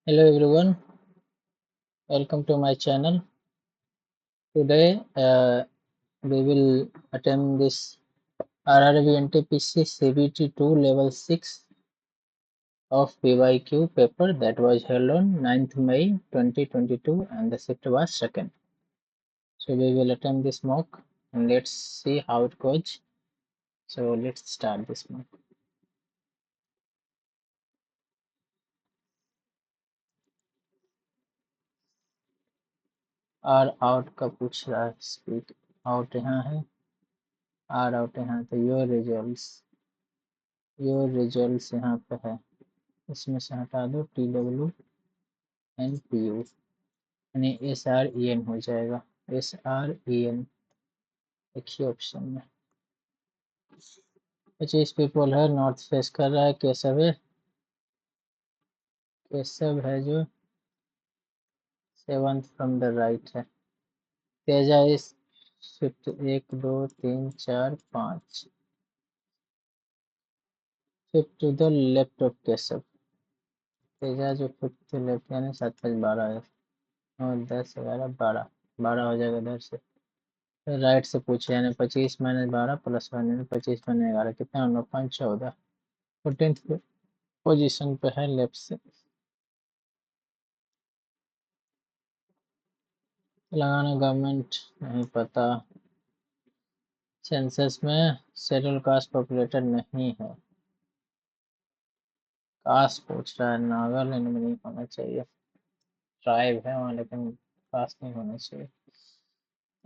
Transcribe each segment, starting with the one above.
Hello everyone, welcome to my channel. Today we will attempt this RRB NTPC CBT2 level 6 of PYQ paper that was held on 9th May 2022 and the shift was 2nd. So we will attempt this mock and let's see how it goes. So let's start this mock. R out का पूछ रहा है, speak out यहाँ है, R out यहाँ, तो your results यहाँ पे है, इसमें से हटा दो TW एंड PU यानी SREN हो जाएगा, SREN एक ही ऑप्शन में। 25 पीपल है, नॉर्थ फेस कर रहा है, केशव है जो 7th फ्रॉम द राइट है, तेजा इस shift 1 2 3 4 5 shift to the left of Keshav, Teja जो फिफ्थ लेफ्ट यानी 7 5 12 है, 9 10 11 12 12 हो जाएगा इधर से, राइट से पूछे यानी 25 माइनस 12 प्लस 1 यानी 25 माइनस 11 कितना, 9 5 14, 14th पोजीशन पे है लेफ्ट से। तेलंगाना गवर्नमेंट नहीं पता, सेंसस में शेड्यूल कास्ट पॉपुलेटेड नहीं है, कास्ट पूछ रहा है, नागालैंड में नहीं होना चाहिए, ट्राइब है वहाँ लेकिन कास्ट नहीं होना चाहिए।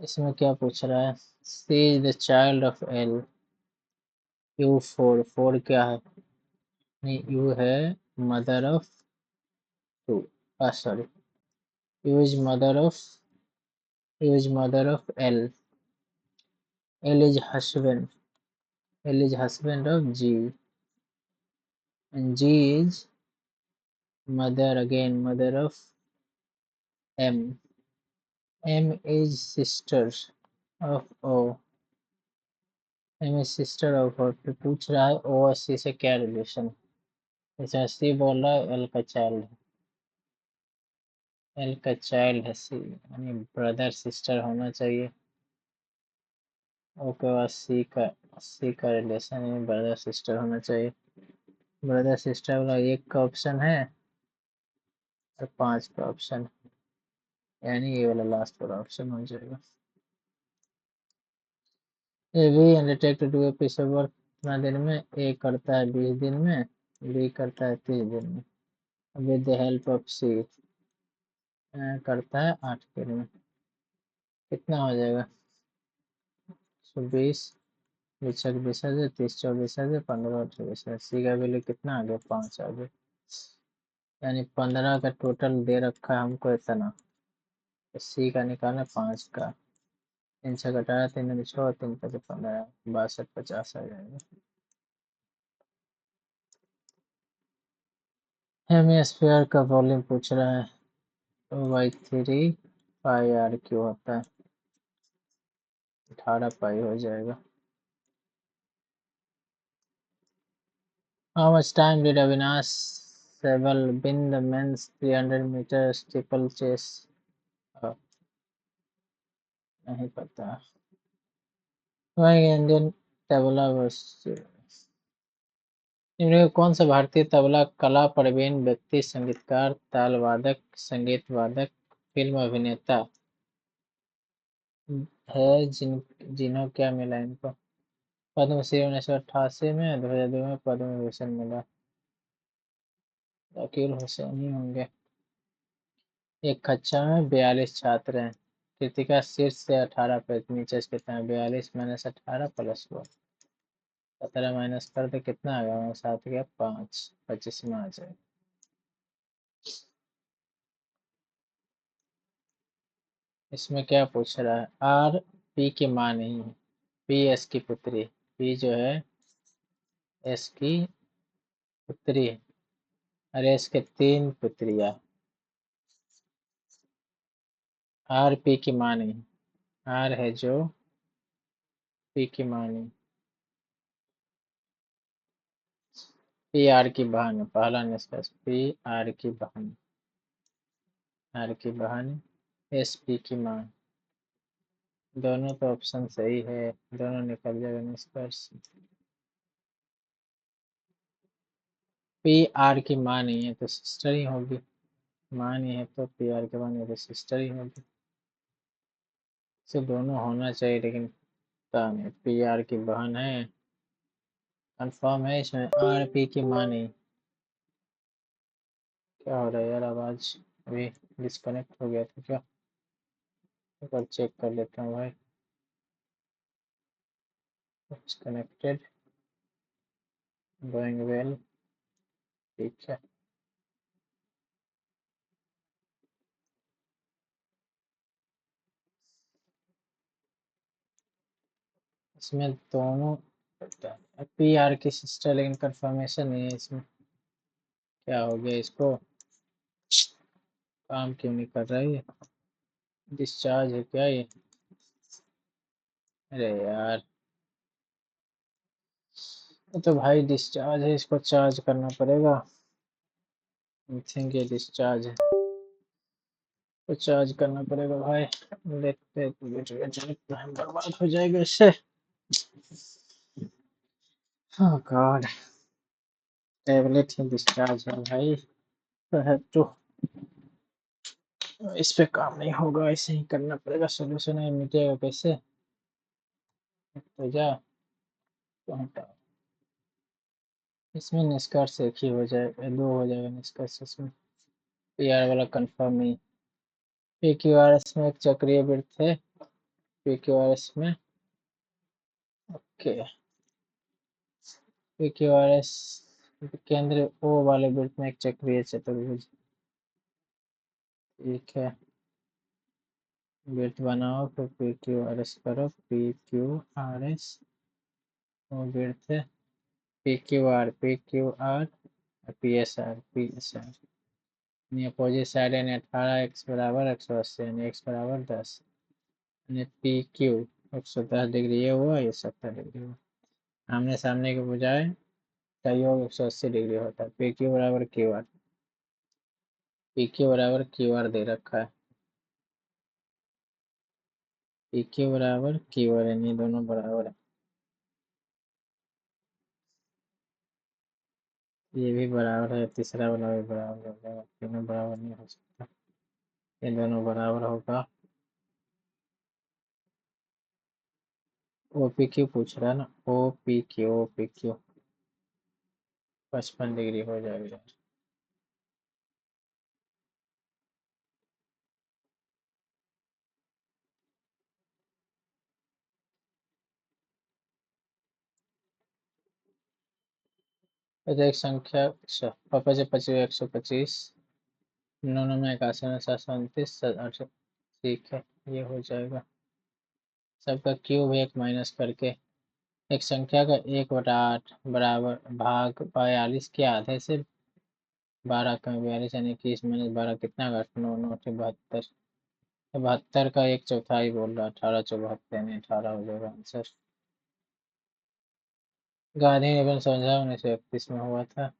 इसमें क्या पूछ रहा है, C is the child of L, U for क्या है, नहीं यू है mother of two, sorry U is mother of L, L is husband of G, and G is mother of M. M is sister of O. M is sister of O. तो पूछ रहा है O और C से क्या relation, जैसे C बोल रहा है L का चाइल्ड है, L का चाइल्ड है C, यानी ब्रदर सिस्टर होना चाहिए। O के बाद C का रिलेशन यानी ब्रदर सिस्टर होना चाहिए। ब्रदर सिस्टर वाला 1 का ऑप्शन है और 5 का ऑप्शन, यानी ये वाला लास्ट वाला ऑप्शन हो जाएगा। A B undertake to do a piece of work कितना दिन में, ए करता है 20 दिन में, बी करता है 30 दिन में, विद द हेल्प ऑफ सी करता है 8 दिन में, कितना हो जाएगा, 20 बीस 20 है, 30 24 है, 15 28 है, सी का वैल्यू कितना आ गया, 5 आ गया, यानी 15 का टोटल दे रखा है हमको इतना, तो सी का निकालना 5 का, 3 से घटाया 3 में 6 3 का 15 62 50 आ जाएगा। हेमिस्फीयर का वॉल्यूम पूछ रहा है, तो बाई 3 पाई आर क्यों होता है, 18 पाई हो जाएगा। How much time did Avinash Sehgal win the men's 300 meter steeple chase? नहीं पता। वह इंडियन तबला इनमें कौन सा भारतीय तबला कला प्रवीण व्यक्ति, संगीतकार, ताल वादक, संगीत वादक, फिल्म अभिनेता है जिन्हों क्या मिला इनको, पद्मश्री 1988 में, 2002 में पद्म विभूषण मिला, अकील हुसैनी होंगे। एक कक्षा में 42 छात्र हैं, कृतिका शीर्ष से 18 पे नीचे से कितना है, 42 माइनस 18 प्लस 1 17 माइनस कर दे कितना आ गया, 7 गया 5 25 में आ जाए। इसमें क्या पूछ रहा है, आर पी की माँ नहीं है, पी एस की पुत्री, पी जो है एस की पुत्री है, अरे इसके 3 पुत्रियां, आर पी की माँ नहीं, आर है जो पी की माँ नहीं, पी आर की बहन है, पहला निष्कर्ष पी आर की बहन, आर की बहन एस पी की माँ। दोनों तो ऑप्शन सही है, दोनों निकल जाएगा निष्कर्ष। पी आर की माँ नहीं है तो सिस्टर ही होगी, माँ नहीं है तो पी आर की माँ नहीं है तो सिस्टर ही होगी। तो दोनों होना चाहिए, लेकिन पता नहीं, पी आर की बहन है कंफर्म है, इसमें आर पी की माँ नहीं। क्या हो रहा है यार, आवाज अभी डिस्कनेक्ट हो गया था क्या? एक बार चेक कर लेता हूँ भाई। डिस्कनेक्टेड, गोइंग वेल, ठीक है। इसमें दोनों पी आर की सिस्टर, लेकिन कंफर्मेशन नहीं है इसमें। क्या हो गया इसको, काम क्यों नहीं कर रहा है ये? डिस्चार्ज है क्या ये? अरे यार, ये तो भाई डिस्चार्ज है, इसको चार्ज करना पड़ेगा। आई थिंक ये डिस्चार्ज है, तो चार्ज करना पड़ेगा भाई। देखते हैं, टाइम बर्बाद हो जाएगा इससे। हाँ गॉड, टैबलेट ही डिस्चार्ज है भाई, तो है तो इस पे काम नहीं होगा, ऐसे ही करना पड़ेगा। सोल्यूशन है, मिटेगा कैसे? तो जा, तो हटाओ। इसमें निष्कर्ष एक ही हो जाएगा, दो हो जाएगा निष्कर्ष इसमें। पी आर वाला कंफर्म नहीं। पी क्यू आर एस में एक चक्रीय वृत्त है, पी क्यू आर एस में। Okay, P Q R S केंद्र ओ वाले वृत्त में एक चक्रीय चतुर्भुज। ठीक है, वृत्त बनाओ, फिर पी क्यू आर एस करो, पी क्यू आर एस वो वृत्त है, P Q R, P S R, P S R यानी अपोजिट साइड यानी 18 एक्स बराबर 180 यानी एक्स बराबर 10, यानी पी क्यू 110 डिग्री ये हुआ, ये 70 डिग्री हुआ। आमने सामने के बजाय का योग 180 डिग्री होता है। पी क्यू बराबर क्यू आर, पी क्यू बराबर क्यू आर दे रखा है, पी क्यू बराबर क्यू आर यानी दोनों बराबर है। ये भी बराबर है, तीसरा वाला भी बराबर हो जाएगा, तीनों बराबर नहीं हो सकता, ये दोनों बराबर होगा। ओ पी क्यू पूछ रहा है ना, O P Q, O P Q 55 degree हो जाएगा। तो एक संख्या, अच्छा पापा से 25 125, नौ में 81 में 729 ठीक है, ये हो जाएगा। सबका क्यूब एक माइनस करके एक संख्या का 1/8 बराबर भाग 42 के आधे से 12 कम 42 यानी 21 - 12 कितना का 9 9 72, 72 का 1/4 बोल रहा, 18 74 यानी 18 हो जाएगा आंसर। गांधी निबंध समझा 1931 में हुआ था।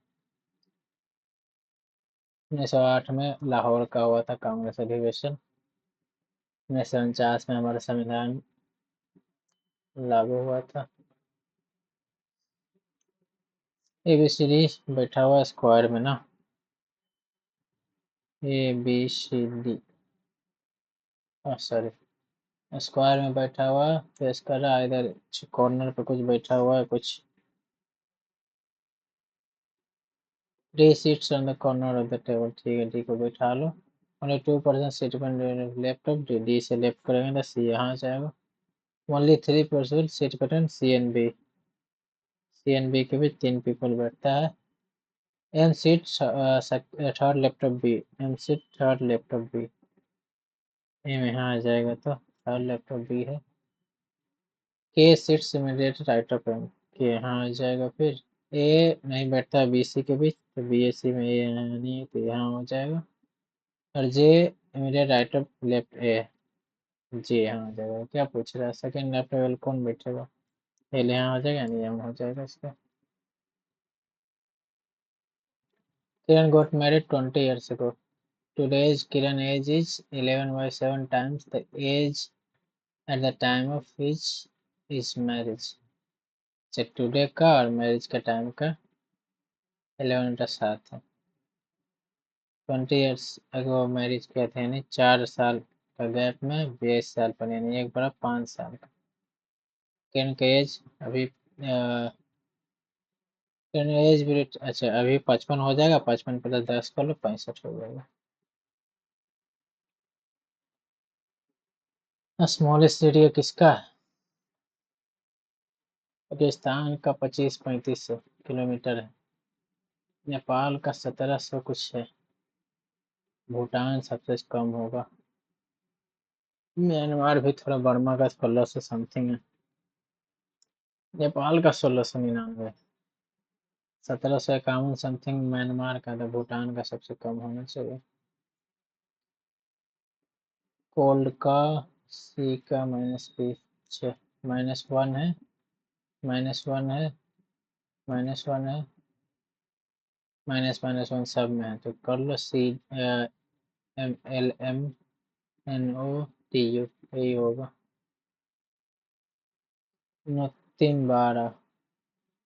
1908 में लाहौर का हुआ था कांग्रेस अधिवेशन। 1949 में हमारा संविधान लागू हुआ था। ABCD बैठा हुआ स्क्वायर में ना, ABCD, सॉरी, स्क्वायर में बैठा हुआ, फेस कर रहा है इधर, कॉर्नर पे कुछ बैठा हुआ है कुछ। 3 seats on the corner of the table, ठीक है, डी को बैठा लो। ओनली 2% सीट पर लैपटॉप, डी से लेफ्ट करेंगे तो सी यहाँ आ जाएगा। Only 3% seat button CNB, CNB के भी 3 पीपल बैठता है। M seat third laptop B, M seat third laptop B, M यहाँ आ जाएगा तो थर्ड लैपटॉप बी है। K seats immediate right of M, K यहाँ आ जाएगा। फिर ए नहीं बैठता BC के बीच, तो BAC में ए नहीं है तो यहाँ हो जाएगा। और जे इमीडिएट राइट ऑफ लेफ्ट ए, जे यहाँ आ जाएगा। क्या पूछ रहा है, सेकंड लेफ्ट लेवल कौन बैठेगा? एल यहाँ हो जाएगा, नहीं यहाँ हो जाएगा इसका। किरण गोट married 20 years ago, Today's Kiran age is 11/7 times the age at the time of his marriage. Check today का और मैरिज का टाइम का 11/7 है। 20 years अगो मैरिज किया था, यानी 4 साल का गैप में 22 साल पर, यानी 1/5 साल का। किरण का एज अभी किरण एज भी अच्छा अभी 55 हो जाएगा, 55 प्लस 10 कर लो 65 हो जाएगा। स्मॉलेस्ट एरिया किसका है? पाकिस्तान का 25-35 किलोमीटर है। नेपाल का 1700 कुछ है। भूटान सबसे कम होगा। म्यांमार भी थोड़ा, बर्मा का 1600 समथिंग है। नेपाल का 1699, 1751 समथिंग म्यांमार का, तो भूटान का सबसे कम होना चाहिए। कोल्ड का सी का -B 6 -1 है, -1 है, -1 है, -1 सब में है, तो कर लो CMLMNOTU यही होगा। 9 3 12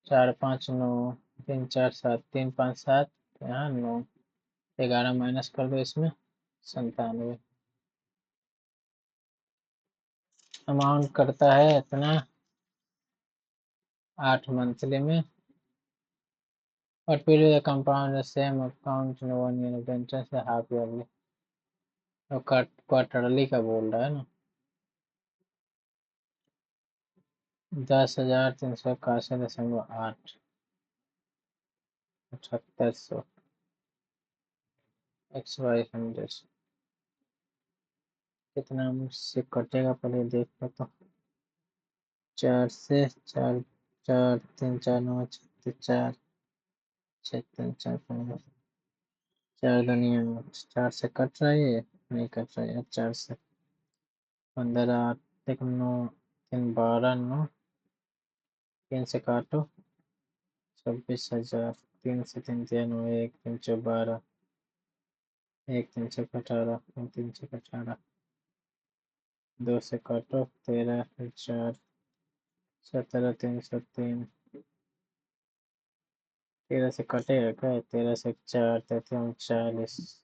4 5 9 3 4 7 3 5 7, यहाँ 9 11 माइनस कर दो इसमें 97। अमाउंट करता है इतना 8 मंथली में। What will the compound the same account in 1 year of the interest है हाफ ईयरली, तो क्वार्टरली का बोल रहा है ना। 10,381.8 7800 XY100 कितना मुझसे कटेगा पहले देख लो तो। 4 से 4 4 3 4 9 6 4 6 3 4 15 4 दुनिया 4 से कट रहा है, ये नहीं कट रहा है 4 से 15 8 1 9 3 12 9 3 से काटो 26,000 3 से 3 9 1 3 4 12 1 3 से 18 3 से 18 2 से काटो 13,000 17 303 13 से कटेगा क्या? 13 से 4 33 40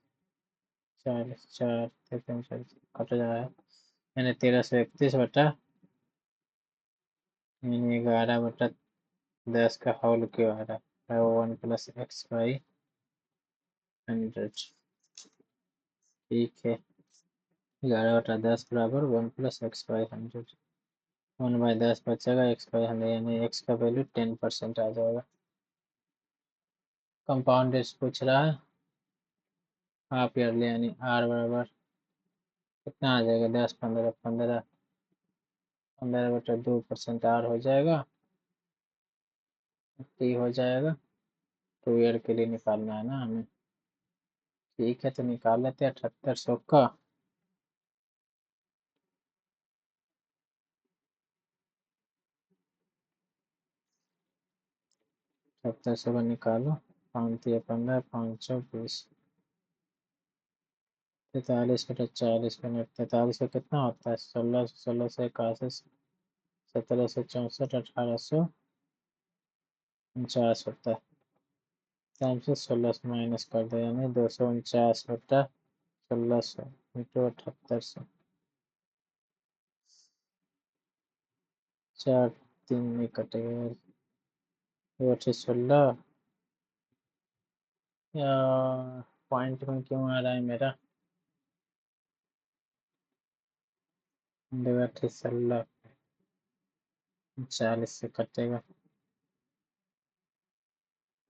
40 4 33 40 कट जा रहा है, यानी 1331 बटा, यानी 11/10 का होल क्यों आ रहा है, 1 + x/100। ठीक है, 11/10 बराबर 1 + x/100। 1/10 बचेगा, x/100 यानी x का वैल्यू 10% आ जाएगा। कंपाउंड रेट पूछ रहा है हाफ ईयरली, यानी r बराबर कितना आ जाएगा, 10 15 15 15/2% r हो जाएगा, t हो जाएगा। 2 ईयर के लिए निकालना है ना हमें। ठीक है, तो निकाल लेते हैं 7800 का। सत्तर सौ का निकालो, 5 520 43/40 मिनट। 43 का कितना होता है, 16 से 1764 1849 होता है। टाइम से 1600 माइनस कर दो, यानी 249/1600 इंटू 7800। 4 3 में कटेगा, 16 या पॉइंट में क्यों आ रहा है मेरा, 16 40 से कटेगा,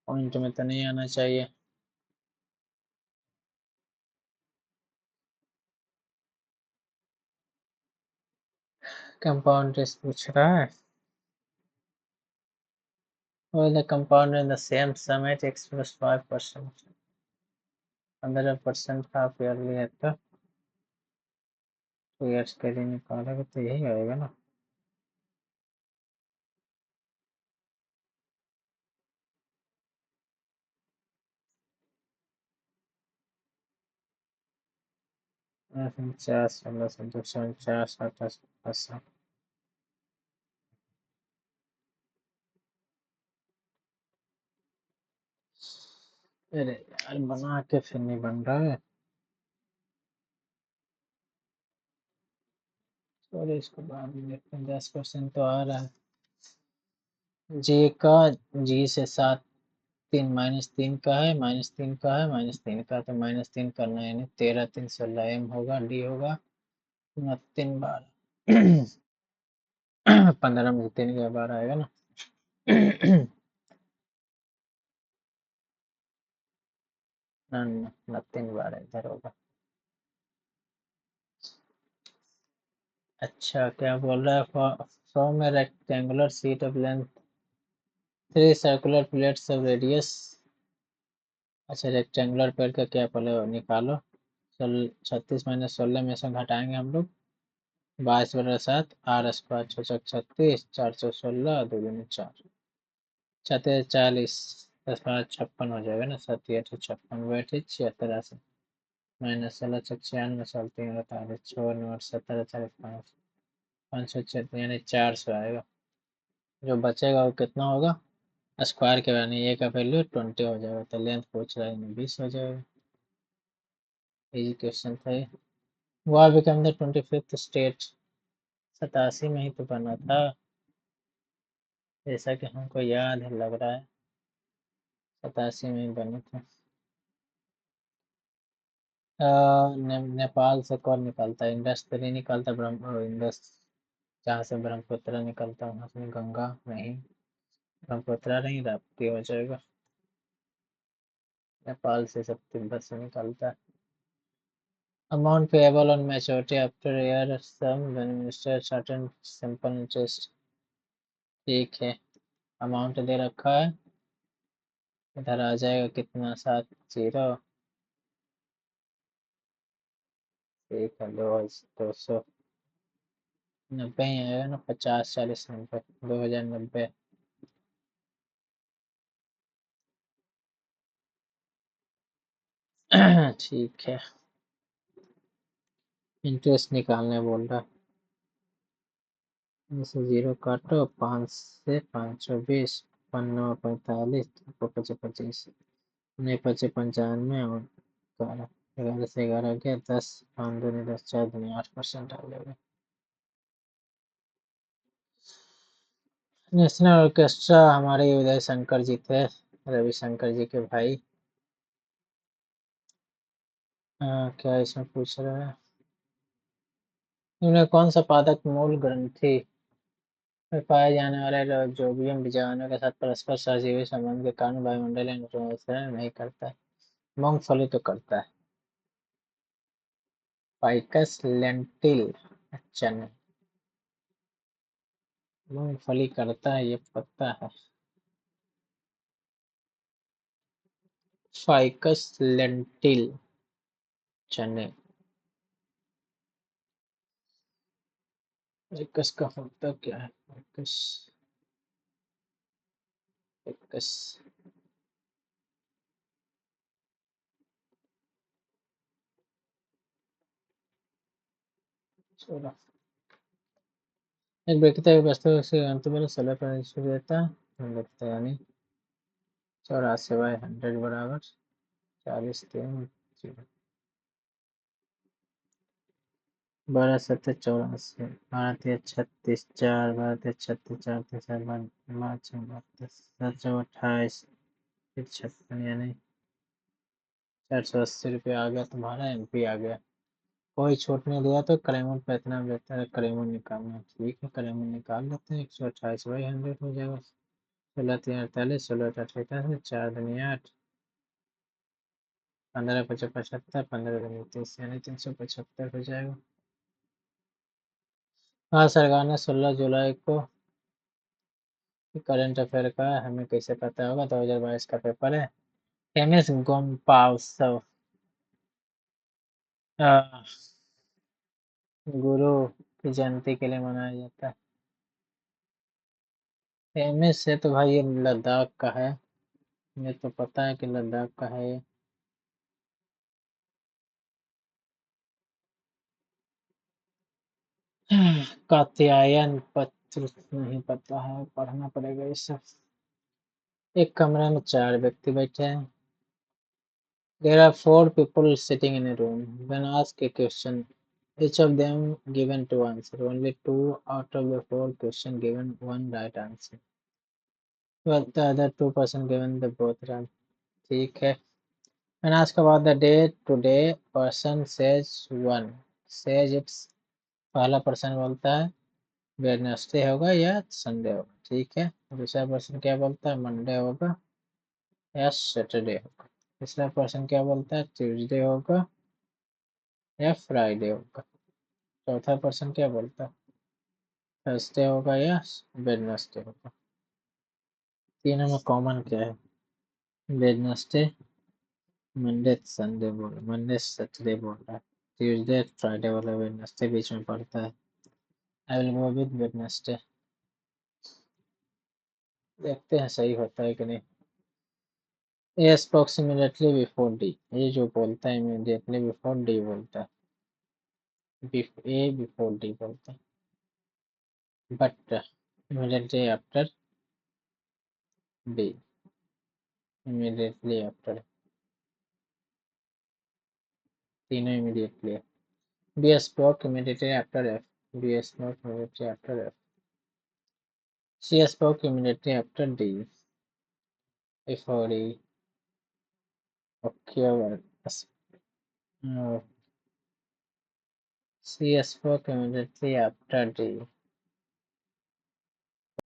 पॉइंट में तो नहीं आना चाहिए। कंपाउंड टेस्ट पूछ रहा है, और the compound in the same sum at x + 5%, 15% half yearly है, तो 2 ईयर्स के लिए निकालेगा तो यही आएगा ना। 49, 16, 49, 58, अरे यार बना के फिर नहीं बन रहा है। सॉरी, इसको बाद में देखते हैं। 10% तो आ रहा है। जे का, जी से 7, 3 -3 का है, -3 का है, -3 का, तो -3 करना है, यानी 13, 3, 16 एम होगा, डी होगा 3 बार। 15 में से 3 का बार आएगा ना। 3 बार इधर होगा। अच्छा, क्या बोल रहा है? फॉर्म में rectangular seat of length 3 circular plates of radius. अच्छा, रेक्टेंगुलर पेड़ का क्या पहले निकालो। 36 - 16 में से घटाएंगे हम लोग। 22/7 R² 6 416 2 4 छत्तीस 40 10 5 56 हो जाएगा ना। 7 8 56 बैठे 76 -16 96 साल 3 48 6 17 40 5 576 यानी 400 आएगा। जो बचेगा वो कितना होगा? स्क्वायर के यानी ए का वैल्यू 20 हो जाएगा, तो लेंथ पूछ रहा है 20 हो जाएगा। इजी क्वेश्चन था ये। War become the 25th state 87 में ही तो बना था, जैसा कि हमको याद है, लग रहा है 87 में ही बने थे। नेपाल से कौन निकलता है? इंडस तो नहीं निकलता, इंडस जहाँ से ब्रह्मपुत्र निकलता है वहाँ से गंगा नहीं, ब्रह्मपुत्र नहीं, राप्ती हो जाएगा। नेपाल से सब तिब्बत से निकलता है। Amount payable on maturity after year sum minister certain simple interest. ठीक है, अमाउंट दे रखा है, इधर आ जाएगा कितना? 70, ठीक है, 290 ही आएगा ना। 50 40 90, 2090। ठीक है, इंटरेस्ट निकालने बोल रहा है। इसे 0 काटो, 5 से 520, 9 45, 25 नहीं 25 95 और 11, 11 से 11 गया 10, 5 दूनी 10, 4 दूनी 8% आ जाएगा। नेशनल ऑर्केस्ट्रा हमारे उदय शंकर जी थे, रविशंकर जी के भाई। क्या इसमें पूछ रहा है? इनमें कौन सा पादप मूल ग्रंथि में पाए जाने वाले जोबियम बीजाणु के साथ परस्पर सहजीवी संबंध के कारण वायुमंडलीय न्यूट्रॉन नहीं करता है? मूंगफली तो करता है। फाइकस लेंटिल, अच्छा नहीं, मूंगफली करता है, ये पता है। फाइकस लेंटिल, चने। फाइकस का होता क्या है? फाइकस, फाइकस, छोड़ा। एक व्यक्ति एक वस्तु से अंत में 16% देता है, हम लिखते हैं यानी 84/100 बराबर 40 3 0। 12 7 84, भारतीय 36 4, भारतीय 36 4 3 5 32 7 28, फिर 56 यानी 480 रुपये आ गया, तुम्हारा MP आ गया। कोई छूट नहीं दिया तो करेमन पे इतना बेहतर है, करेमन निकालना। ठीक है, करेमन निकाल लेते हैं। 128/100 हो जाएगा। 16 3 48, 16 8 88, 4 दूनी 8, 15 5 75, 15 दूनी 30 यानी 375 हो जाएगा। हाँ, सरकार ने 16 जुलाई को करंट अफेयर का है, हमें कैसे पता होगा? 2022 का पेपर है। एमएस गोम्पाउसव गुरु की जयंती के लिए मनाया जाता है। एमएस से तो भाई ये लद्दाख का है, ये तो पता है कि लद्दाख का है ये। कात्यायन पत्र नहीं पता है, पढ़ना पड़ेगा ये सब। एक कमरे में 4 व्यक्ति बैठे हैं। There are 4 people sitting in a room. When asked a question, each of them given 2 answers. Only 2 out of the 4 question given 1 right answer. Well, the other 2 person given the both right. ठीक है. When asked about the day today, person says 1. Says it's पहला person बोलता है Wednesday होगा या Sunday होगा, ठीक है। दूसरा पर्सन क्या बोलता है मंडे होगा या सैटरडे होगा। तीसरा पर्सन क्या बोलता है ट्यूसडे होगा या फ्राइडे होगा। चौथा पर्सन क्या बोलता है थर्सडे होगा या वेडनेसडे होगा। तीनों में कॉमन क्या है वेडनेसडे मंडे संडे बोल रहा, मंडे सैटरडे बोल रहा है, ट्यूसडे फ्राइडे वाला वेडनेसडे बीच में पड़ता है। I will go with Wednesday. देखते हैं सही होता है कि नहीं। ए स्पोक्स इमीडिएटली बिफोर डी, ये जो बोलता है इमीडिएटली बिफोर डी बोलता है, ए बिफोर डी बोलता है, but immediately after B, immediately after, तीनों इमीडिएटली है। B spoke immediately after F, B spoke immediately after F, C spoke immediately after D, before D, okay, C spoke immediately after D,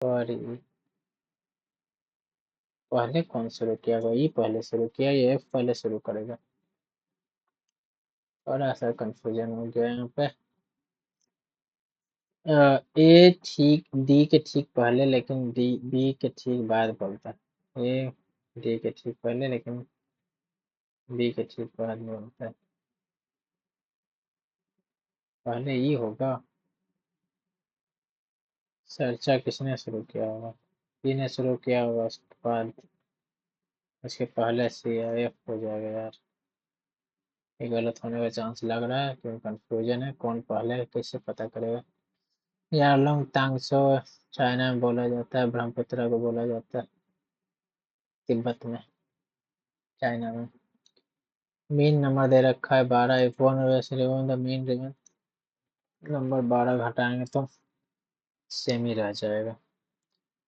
और पहले कौन शुरू किया होगा, ई पहले शुरू किया या एफ पहले शुरू करेगा। थोड़ा सा कंफ्यूजन हो गया यहाँ पे। ए ठीक डी के ठीक पहले लेकिन डी बी के ठीक बाद बोलता है। ए डी के ठीक पहले लेकिन बी के ठीक बाद में बोलता है। पहले ई होगा। चर्चा किसने शुरू किया होगा, बी ने शुरू किया होगा, उसके बाद उसके पहले सी या एफ हो जाएगा यार। ये गलत होने का चांस लग रहा है क्योंकि कंफ्यूजन है कौन पहले है, कैसे पता करेगा। यारलुंग तांगसो चाइना में बोला जाता है, ब्रह्मपुत्र को बोला जाता है तिब्बत में, चाइना में। मीन नंबर दे रखा है 12, इफ वन वैसे remove the mean remove, number 12 घटाएंगे तो सेम ही रह जाएगा,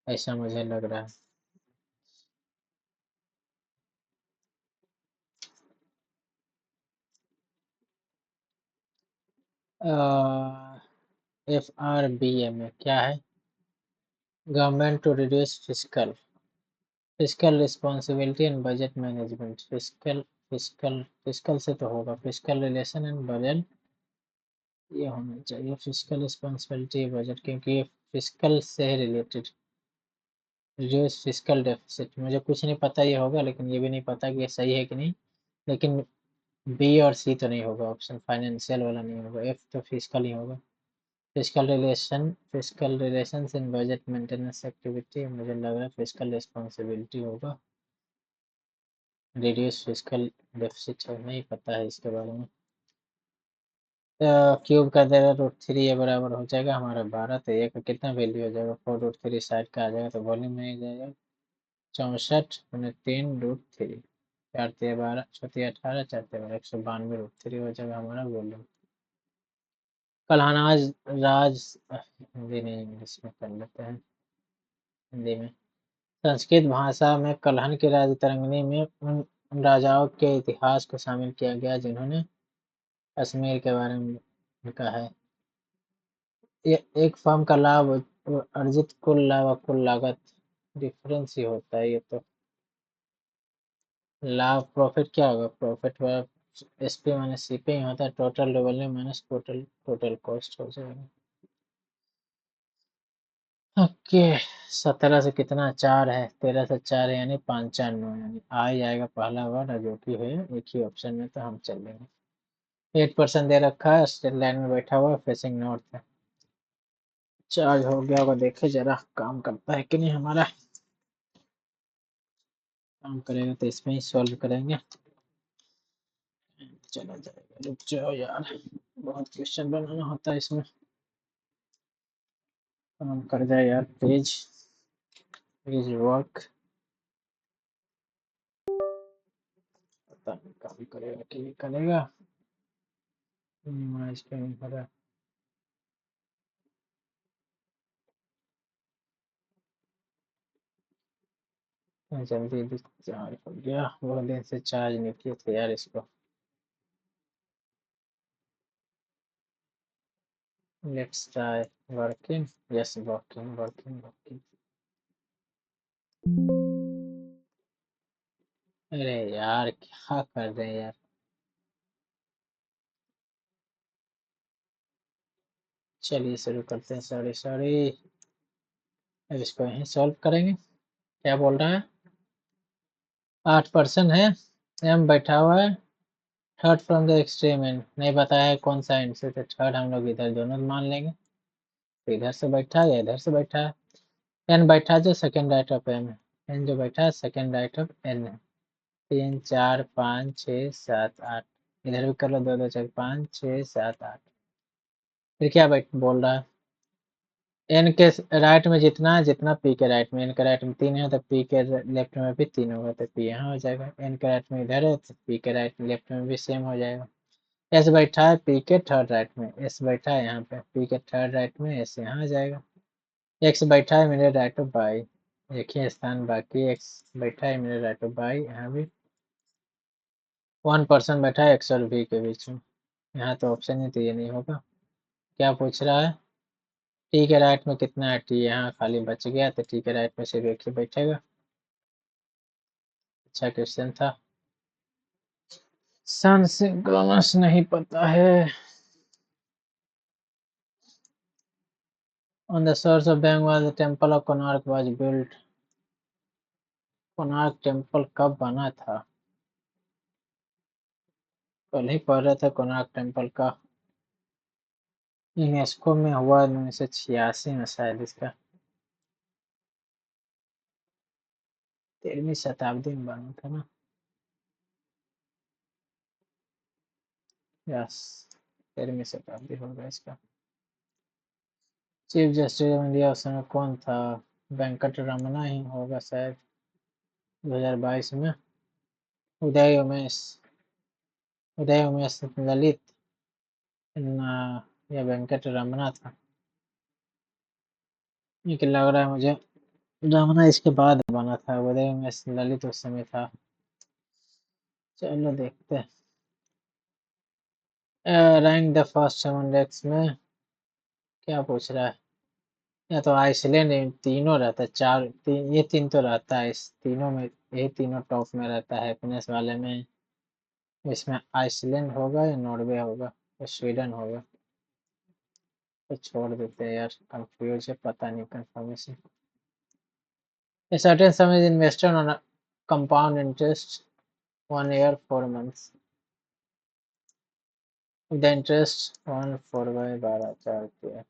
ऐसा मुझे लग रहा है। एफ आर बी एम में क्या है, government to reduce physical responsibility and budget management. Physical से तो होगा फिजिकल रिलेशन एंड बजट, ये होना चाहिए फिजिकल रिस्पॉन्सिबिलिटी बजट, क्योंकि ये फिजिकल से रिलेटेड। रिड्यूस फिजिकल डेफिसिट, मुझे कुछ नहीं पता ये होगा, लेकिन ये भी नहीं पता कि ये सही है कि नहीं, लेकिन बी और सी तो नहीं होगा, ऑप्शन फाइनेंशियल वाला नहीं होगा, एफ तो फिजिकल ही होगा। Physical relations in budget maintenance activity, मुझे लग रहा है फिजिकल रिस्पॉन्सिबिलिटी होगा। रिड्यूस फिजिकल डेफिसिट नहीं पता है इसके बारे में। क्यूब कर देगा √3, ये बराबर हो जाएगा हमारा 12, तो ये का कितना वैल्यू हो जाएगा 4√3 साइड का आ जाएगा, तो वॉल्यूम में आ जाएगा 64 × 3√3, 4×3 12, 6×3 18, 4×3 12, 192√3 हो जाएगा हमारा वॉल्यूम। कल अनाज राज हिंदी नहीं इंग्लिश में कर लेते हैं, हिंदी में। संस्कृत भाषा में कल्हन की राज तरंगिणी में उन राजाओं के इतिहास को शामिल किया गया जिन्होंने कश्मीर के बारे में लिखा है। ये एक फर्म का लाभ अर्जित कुल लाभ और कुल लागत डिफरेंस ही होता है ये तो। लाभ प्रॉफिट क्या होगा, प्रॉफिट एसपी माइनस सीपी होता है, total revenue minus total cost हो जाएगा। ओके 17 से कितना 4 है, 13 से 4 है यानी 5×4 9, यानी आ ही जाएगा पहला वर्ड जो कि है एक ही ऑप्शन में, तो हम चल लेंगे। 8% दे रखा है, स्ट्रेट लाइन में बैठा हुआ फेसिंग नॉर्थ है। चार्ज हो गया होगा, देखे जरा काम करता है कि नहीं हमारा। काम करेगा तो इसमें ही सॉल्व करेंगे, चला जाएगा। रुक जाओ यार, बहुत क्वेश्चन बनाना होता है इसमें। काम कर जाए यार, पेज पेज वर्क। पता नहीं काम करेगा कि नहीं करेगा। इस पे नहीं करा। जल्दी चार्ज हो गया, बहुत दिन से चार्ज नहीं किए थे यार इसको। Let's try working. Yes, working working working. अरे यार क्या कर रहे हैं यार। चलिए शुरू करते हैं। Sorry sorry. अब इसको यहीं सॉल्व करेंगे। क्या बोल रहा है? 8% है। एम बैठा हुआ है third from the extreme and, नहीं बताया है कौन सा एंड से, तो थर्ड हम लोग इधर दोनों मान लेंगे। तो इधर से बैठा है या इधर से बैठा है। एन बैठा है जो सेकेंड राइट ऑफ एम है। एन जो बैठा है सेकेंड राइट ऑफ एन है। 3 4 5 6 7 8। इधर भी कर लो, 2 2 4 5 6 7 8। फिर क्या बैठ बोल रहा है? एन के राइट में जितना है, जितना पी के राइट में। एन के राइट में 3 है तो पी के लेफ्ट में भी 3 होगा, तो पी यहाँ हो जाएगा। एन के राइट में इधर है तो पी के राइट लेफ्ट में भी सेम हो जाएगा। एस बैठा है पी के थर्ड राइट में, एस बैठा है यहाँ पे पी के थर्ड राइट में, एस यहाँ आ जाएगा। एक्स बैठा है मेरे राइट ऑफ बाई, एक ही स्थान बाकी। एक्स बैठा है मेरे राइट ऑफ बाई, यहाँ भी 1% बैठा है एक्स और वी के बीच में। यहाँ तो ऑप्शन है तो ये नहीं होगा। क्या पूछ रहा है? टी के राइट में कितना है? टी यहाँ खाली बच गया, तो टी के राइट में सिर्फ एक ही बैठेगा। अच्छा क्वेश्चन था। सन सिंक्रोनस नहीं पता है। On the source of Bengal, the temple of Konark was built. Konark temple कब बना था? कल ही पढ़ रहे थे कोणार्क टेम्पल का। यूनेस्को में हुआ 1986 में शायद इसका। 13वीं शताब्दी में बना था ना। यस, 13वीं शताब्दी होगा इसका। चीफ जस्टिस ऑफ इंडिया उस समय कौन था? वेंकट रमना ही होगा शायद 2022 में। उदय उमेश, उदय उमेश ललित या वेंकट रमना था। ये कि लग रहा है मुझे रमना इसके बाद बना था, उदय उमेश ललित उस समय था। चलो देखते हैं। रैंक द फर्स्ट 7 डेक्स में क्या पूछ रहा है? या तो आइसलैंड तीनों रहता है, ये तीन तो रहता है, इस तीनों में ये तीनों टॉप में रहता है हैप्पीनेस वाले में। इसमें आइसलैंड होगा या नॉर्वे होगा या स्वीडन होगा, तो छोड़ देते हैं यार, कंफ्यूज है, पता नहीं confirmation. A certain sum is invested on a compound interest 1 year 4 months. The interest 1/4/12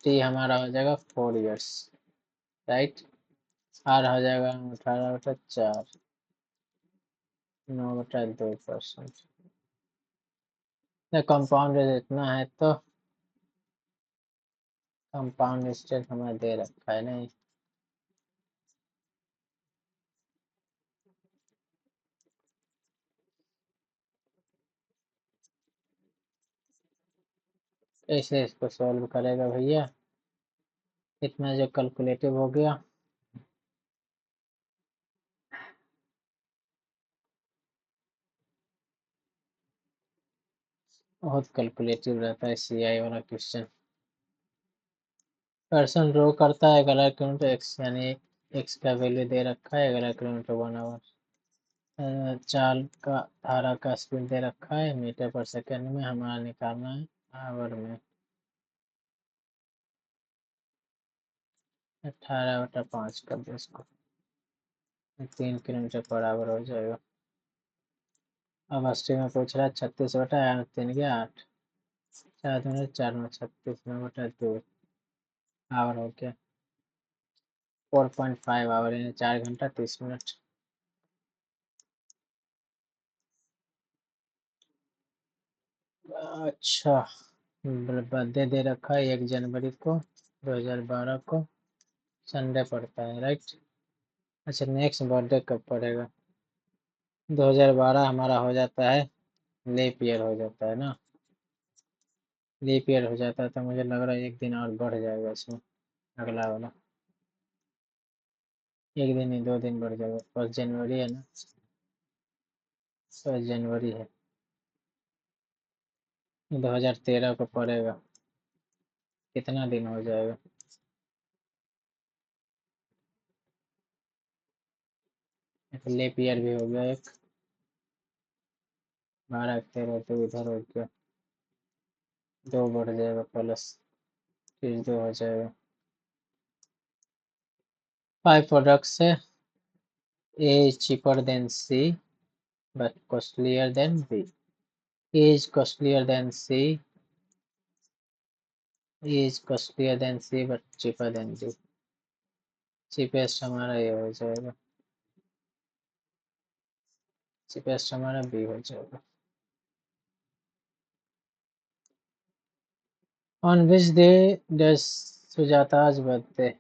T हमारा हो जाएगा 4 years, राइट। आर हो जाएगा 18/4, 9/2%। कंपाउंड इतना है तो कंपाउंड इंटरेस्ट हमें दे रखा है नहीं। कैसे इसको सॉल्व करेगा भैया? इतना जो कैलकुलेटिव हो गया। बहुत कैलकुलेटिव रहता है सीआई वाला क्वेश्चन। पर्सन रो करता है 11 किलोमीटर एक्स, यानी एक्स का वैल्यू दे रखा है 11 किलोमीटर 1 आवर। चाल का धारा का स्पीड दे रखा है मीटर पर सेकेंड में, हमारा निकालना है आवर में। 18/5 कर दो इसको, 3 किलोमीटर पर आवर हो जाएगा। अब अस्सी में पूछ रहा है 36/3 के 8, 4×4 = 36 9/2 आवर हो गया। 4.5 आवर यानी 4 घंटा 30 मिनट। अच्छा बर्थडे दे रखा है 1 जनवरी को 2012 को, संडे पड़ता है, राइट। अच्छा, नेक्स्ट बर्थडे कब पड़ेगा? 2012 हमारा हो जाता है, लीप ईयर हो जाता है ना, लीप ईयर हो जाता है, तो मुझे लग रहा है एक दिन और बढ़ जाएगा इसमें, अगला वाला 1 दिन ही 2 दिन बढ़ जाएगा। 1 जनवरी है ना, 1 जनवरी है, 2013 को पड़ेगा, कितना दिन हो जाएगा? एक लीप ईयर भी हो गया, एक 12 13 तो इधर हो गया, 2 बढ़ जाएगा प्लस, फिर 2 हो जाएगा। 5 प्रोडक्ट्स है, A is cheaper than C but costlier than B. A is costlier than C. A is costlier than C but cheaper than B. cheapest हमारा ये हो जाएगा, cheapest हमारा B हो जाएगा। On which day does सुजाता's birthday?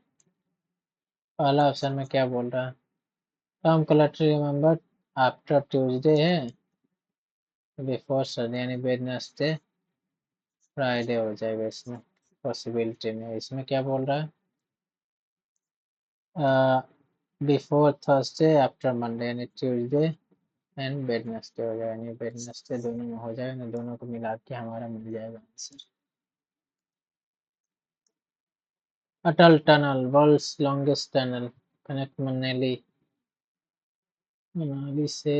पहला option में क्या बोल रहा है? Tom collector remember after Tuesday है, बिफोर संडे यानी वेडनेसडे, फ्राइडे हो जाएगा इसमें, पॉसिबिलिटी में। इसमें क्या बोल रहा है? बिफोर थर्सडे आफ्टर मंडे यानी ट्यूसडे एंड वेडनेसडे हो जाएगा, यानी वेडनेसडे दोनों में हो जाएगा ना, दोनों को मिला के हमारा मिल जाएगा answer. Atal tunnel, world's longest tunnel, connect Manali, Manali से,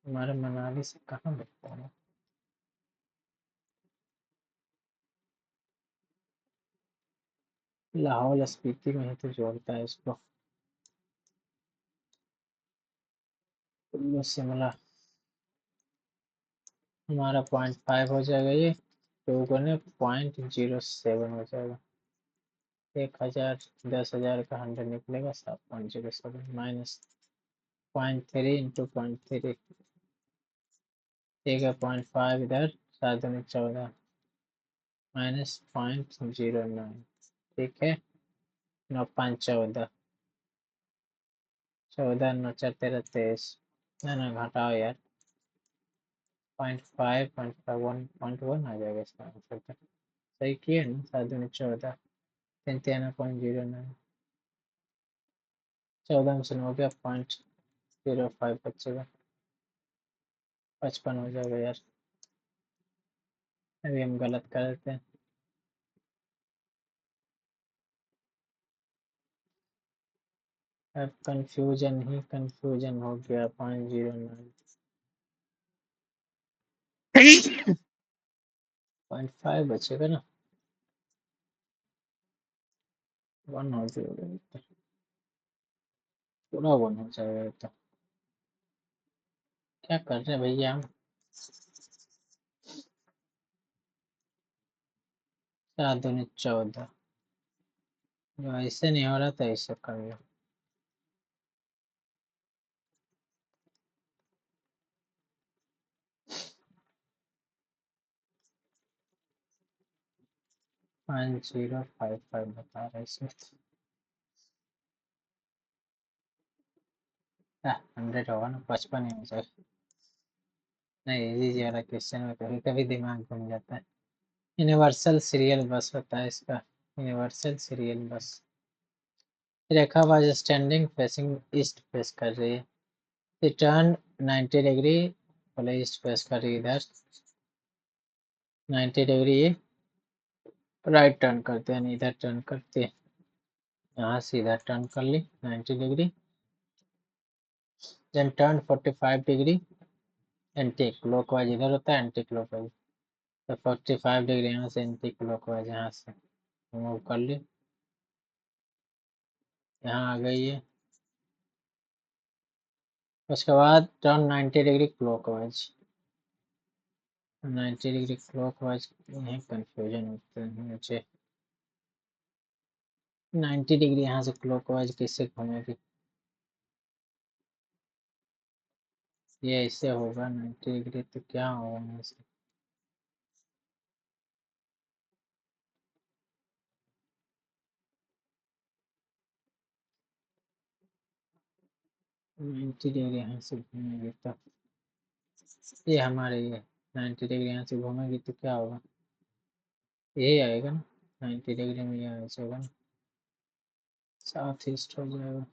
हमारे मनाली से कहाँ लगता है? लाहौल स्पीति में ही तो जोड़ता है इसको, कुल्लू शिमला। हमारा 0.5 हो जाएगा, ये 2 गुने 0.07 हो जाएगा, 1000 10,000 का 100 निकलेगा, 7.07 माइनस 0.3 इंटू 0.3, ठीक है 0.5 इधर, 7 दूनी 14 माइनस 0.09, ठीक है। 9 5 14, 14 9 4 13 23, ना ना घटाओ यार, 0.5 0.1 आ जाएगा इसका आंसर तो। सही किए ना, 7 दूनी 14, 3 3 0.09, 14 में से 9 गया, 0.05 बचेगा, 55 हो जाएगा यार, अभी हम गलत कर देते हैं। अब कंफ्यूजन ही कंफ्यूजन हो गया, 0.09, 0.5 बचेगा ना, 1 हो जाएगा, पूरा 1 हो जाएगा तो। क्या कर रहे हैं भैया हम? 7 दूनी 14, ऐसे नहीं हो रहा था, ऐसे कर लो। पॉइंट 055 बता रहा है इसमें, 100 होगा ना, 55 ही हो जाएगा। नहीं, इजी वाला क्वेश्चन में कभी कभी दिमाग घूम जाता है। यूनिवर्सल सीरियल बस होता है इसका, यूनिवर्सल सीरियल बस। रेखा was standing facing east, face कर रही है, रिटर्न 90 डिग्री, बोले ईस्ट फेस कर रही है, इधर 90 डिग्री ये राइट टर्न करते हैं, इधर टर्न करते हैं, यहाँ से इधर टर्न कर ली 90 degree, then turn 45 degree anti clockwise, इधर होता है एंटी क्लॉकवाइज, तो 45 डिग्री यहाँ से एंटी क्लॉकवाइज, यहाँ से मूव कर ली, यहाँ आ गई है। उसके बाद turn 90 degree clockwise, 90 degree clockwise, यहीं कंफ्यूजन होते हैं मुझे, 90 डिग्री यहाँ से क्लॉकवाइज कैसे घूमेगी, ये ऐसे होगा 90 डिग्री, तो क्या होगा यहाँ से, 90 डिग्री यहाँ से घूमेंगे तो ये हमारे ये 90 डिग्री यहाँ से घूमेंगे तो क्या होगा, यही आएगा ना, 90 डिग्री में ये ऐसे होगा ना, साउथ ईस्ट हो जाएगा,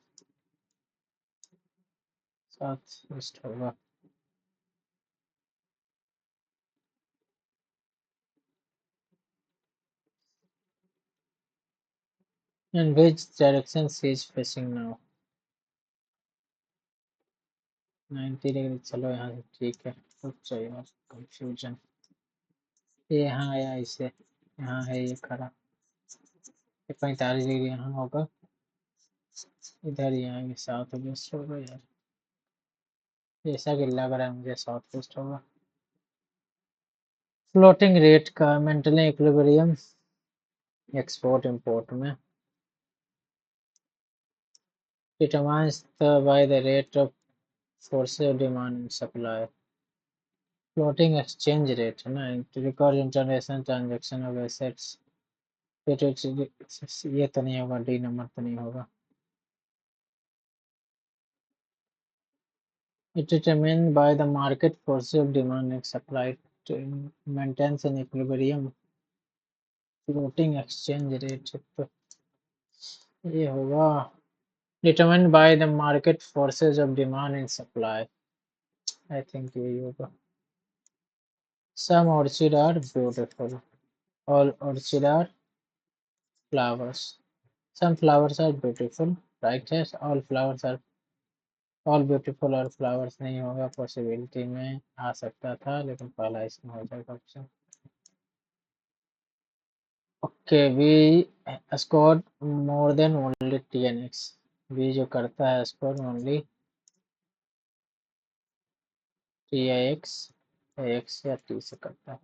साउथ ईस्ट होगा। And which direction she is facing now? 90 degree, चलो यहाँ से ठीक है, रुक जाइए और कंफ्यूजन, ये यहाँ आया इसे, यहाँ है ये खड़ा, ये 45 डिग्री यहाँ होगा, इधर ही आएंगे, साउथ वेस्ट होगा यार, जैसा कि लग रहा है मुझे साउथ वेस्ट होगा। फ्लोटिंग रेट का मेंटेन इक्विलिब्रियम एक्सपोर्ट इंपोर्ट में determines by the rate of force of demand and supply। Floating exchange rate है ना, record international transaction of assets, ये तो नहीं होगा, डी नंबर तो नहीं होगा। It determined by the market forces of demand and supply to maintains an equilibrium। Floating exchange rate तो ये होगा determined by the market forces of demand and supply, I think यही होगा। Some orchids are beautiful, all orchids are flowers, some flowers are beautiful, right? Yes, all flowers are all beautiful और flowers नहीं होगा, possibility में आ सकता था लेकिन पहला इसमें हो जाएगा option. Okay, we scored more than only TNX, we जो करता है score only TIX, AX या T से करता है।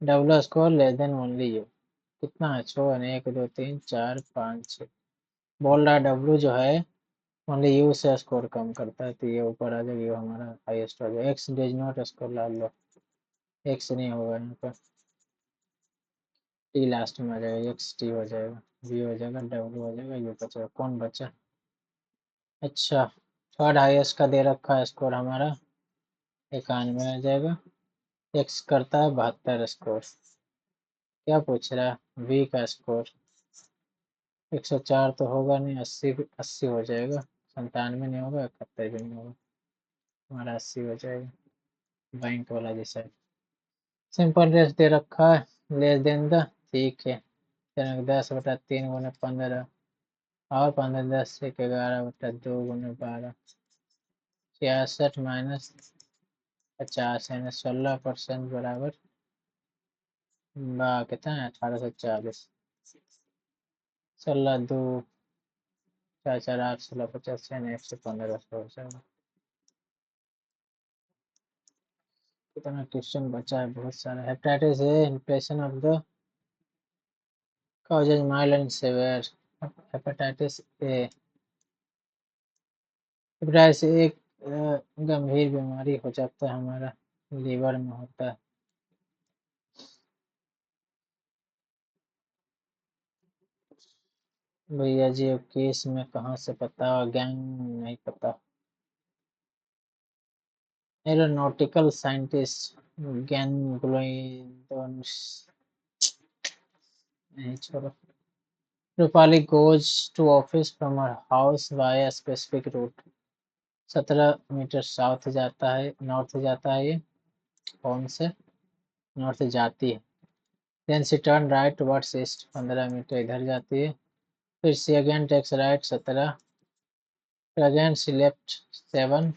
W score less than only you, कितना है, 6 1 2 3 4 5 6, बोल रहा है डब्ल्यू जो है ओनली यू से स्कोर कम करता है, तो ये ऊपर आ जाएगा, ये हमारा हाईएस्ट हो जाएगा। एक्स डज नॉट स्कोर, ला लो, एक्स नहीं होगा यहाँ पर, टी लास्ट में आ जाएगा, एक्स टी हो जाएगा, वी हो जाएगा, डब्ल्यू हो जाएगा, यू बचा, कौन बचा, अच्छा थर्ड हाईएस्ट का दे रखा है स्कोर हमारा 91 आ जाएगा, एक्स करता है 72 स्कोर, क्या पूछ रहा है वी का स्कोर, 104 तो होगा नहीं, 80 हो जाएगा, 97 नहीं होगा, 71 भी नहीं होगा, हमारा 80 हो जाएगा, बैंक वाला जैसा। सिंपल रेस दे रखा है लेस देन द, ठीक है, 10/3 × 15 और 15 10 1 11/2 × 12, 66 माइनस 50 यानी 16% बराबर कितना है 1840, 16 2 4 4 8 16 50 यानी 115 कितना क्वेश्चन बचा है, बहुत सारा। Hepatitis A infection of the causes mild and severe, hepatitis A, hepatitis एक गंभीर बीमारी हो जाता है, हमारा लीवर में होता है। भैया जी अब केस में कहाँ से पता, गैंग नहीं पता, एरोनॉटिकल साइंटिस्ट गैंग्लोइडोन्स, नहीं छोड़ो। Rupali goes to office from her house via a specific route, 17 metre south जाता है, नॉर्थ जाता है, ये कौन से नॉर्थ जाती है, then she turn right towards east, 15 metre इधर जाती है, फिर शी अगेन टेक्स राइट 17, फिर again she left 7,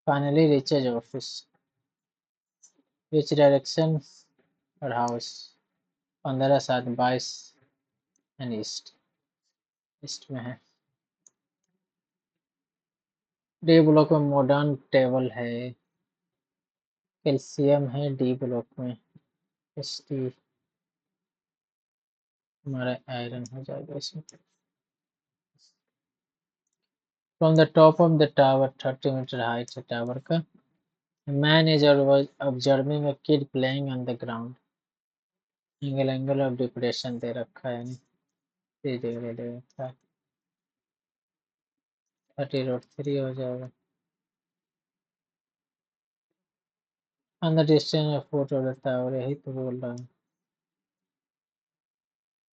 finally reaches office, which direction her house, 15 7 22 and east, east में है। डी ब्लॉक में मॉडर्न टेबल है, कैल्शियम है डी ब्लॉक में, एस टी हमारा आयरन हो जाएगा इसमें। From the top of the tower, 30 metre height है टावर का, man is observing a kid playing on the ground, angle of depression दे रखा है, नहीं दे रखा है। 30√3 हो जाएगा। अंदर डिस्टेंस में फोटो रहता है, और यही तो बोल रहा हूँ,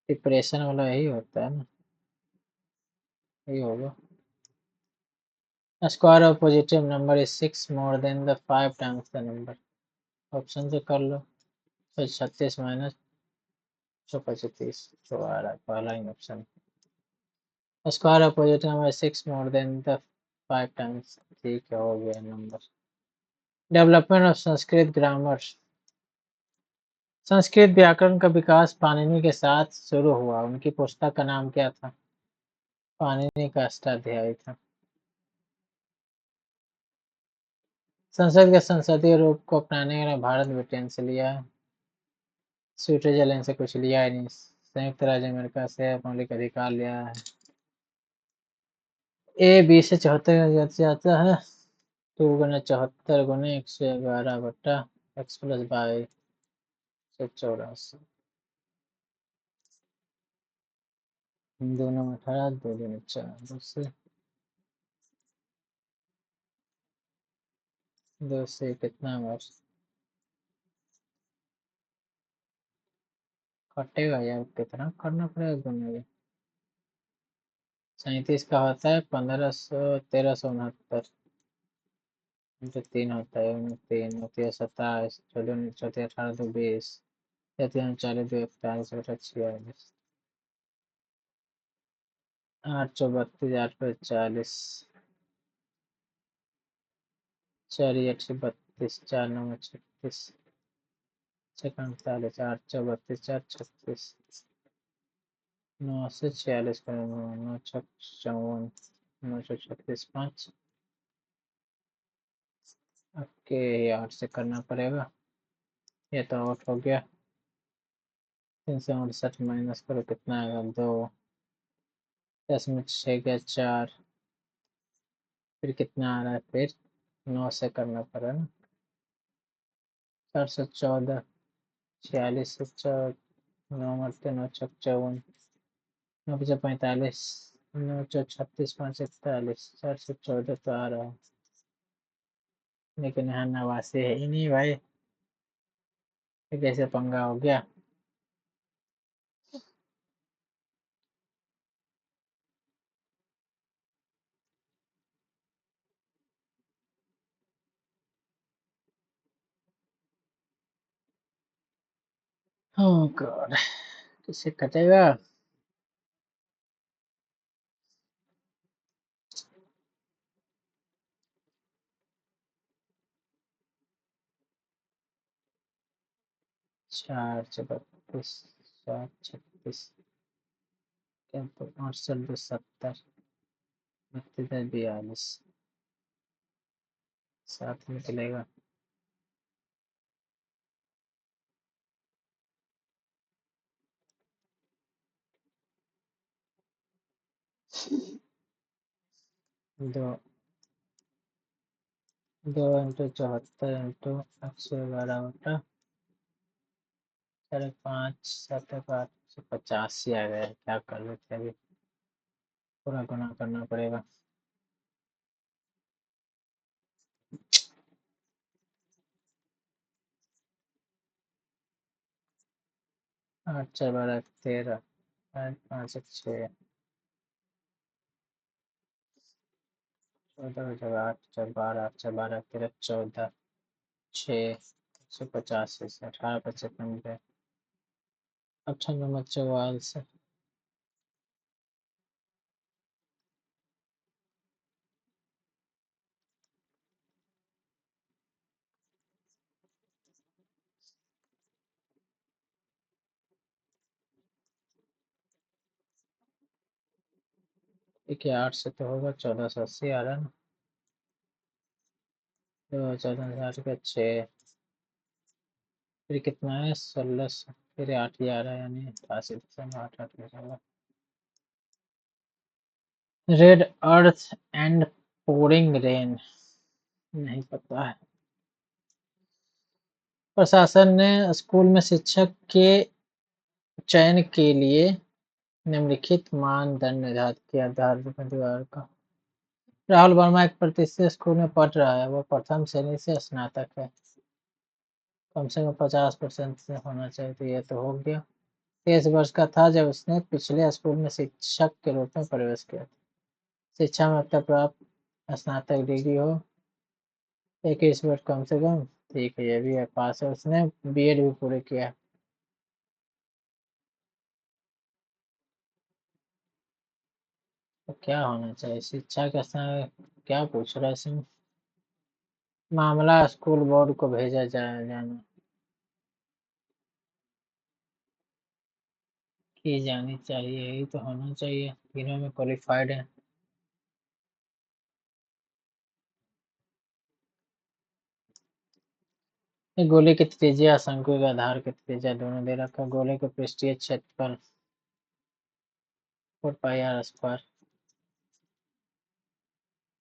डिप्रेशन वाला यही होता है ना, यही होगा। Square of positive number is 6 more than the 5 times the number. Option से कर लो, तो 36 माइनस 125 तो आ रहा है पहला ही option. Square of positive number 6 more than the 5 times, ठीक है, हो गया number. Development of Sanskrit grammar. Sanskrit व्याकरण का विकास पाणिनि के साथ शुरू हुआ, उनकी पुस्तक का नाम क्या था? पाणिनि का अष्टाध्यायी था। संसद के संसदीय रूप को अपनाने के लिए भारत ब्रिटेन से लिया है, स्विट्जरलैंड से कुछ लिया ही नहीं, संयुक्त राज्य अमेरिका से मौलिक अधिकार लिया है। ए 20 से 74 जाता है, 2 × 74 × 111 बट्टा x + 22 से 84, दोनों में 18, 2 दूनी 4, 2 से कितना वर्ष कटेगा यार, कितना करना पड़ेगा गुना। 37 का होता है 1369, जो 3 होता है 3 होती है 27, 14 चौथी 18 तो 20, 39 2 41 बटा 46, 8 32 8 पे 40, 4 8 32, 4 9 36, 45 8 32 4 36, 9 से 46 का 9 6 54, 9 36 5, ओके 8 से करना पड़ेगा, ये तो आउट हो गया। 368 माइनस करो कितना आएगा, 2, 10 में 6 गया 4, फिर कितना आ रहा है, फिर 9 से करना पड़ा ना, 414, 46 से 4, 9 मरते 9 छक 54, 9 पीछे 45, 9 चौ 36 5 41, 414 तो आ रहा है, लेकिन यहाँ 89 है ही नहीं भाई, ये कैसे पंगा हो गया। ओह गॉड, किसे कटेगा। 4 से 32, 7 36, 68 2 70, 32 42, 7 निकलेगा। दो 2 × 74 × 111 बटा 5 7 8 85 आ गया, क्या कर लेते अभी, पूरा गुना करना पड़ेगा। 8 4 12 13, 5 5 6, 14 जब 8 4 12, 8 4 12 13 14, 6 185 से 18 55 पे 98 44, ठीक है 8 से तो होगा, 1480 आ रहा है ना, तो 14 का 6, फिर कितना है 1600, फिर 8 ही आ रहा है, यानी 88 8 में चला। Red earth and pouring rain, नहीं पता है। प्रशासन ने स्कूल में शिक्षक के चयन के लिए निम्नलिखित मानदंड निर्धारित किया, आधार परिवार का। राहुल वर्मा एक प्रतिष्ठित स्कूल में पढ़ रहा है, वो प्रथम श्रेणी से स्नातक है, कम से कम 50% से होना चाहिए, तो ये तो हो गया। 23 वर्ष का था जब उसने पिछले स्कूल में शिक्षक के रूप में प्रवेश किया। शिक्षा में अब तक प्राप्त स्नातक डिग्री हो 21 वर्ष कम से कम, ठीक है, ये भी है, पास है, उसने बीएड भी पूरे किया। तो क्या होना चाहिए शिक्षा के समय, क्या पूछ रहा है इसमें? मामला स्कूल बोर्ड को भेजा जाना की जानी चाहिए, यही तो होना चाहिए, तीनों में क्वालिफाइड है। ये गोले की त्रिज्या, शंकु के आधार की त्रिज्या दोनों दे रखा, गोले के पृष्ठीय क्षेत्रफल 4πr²,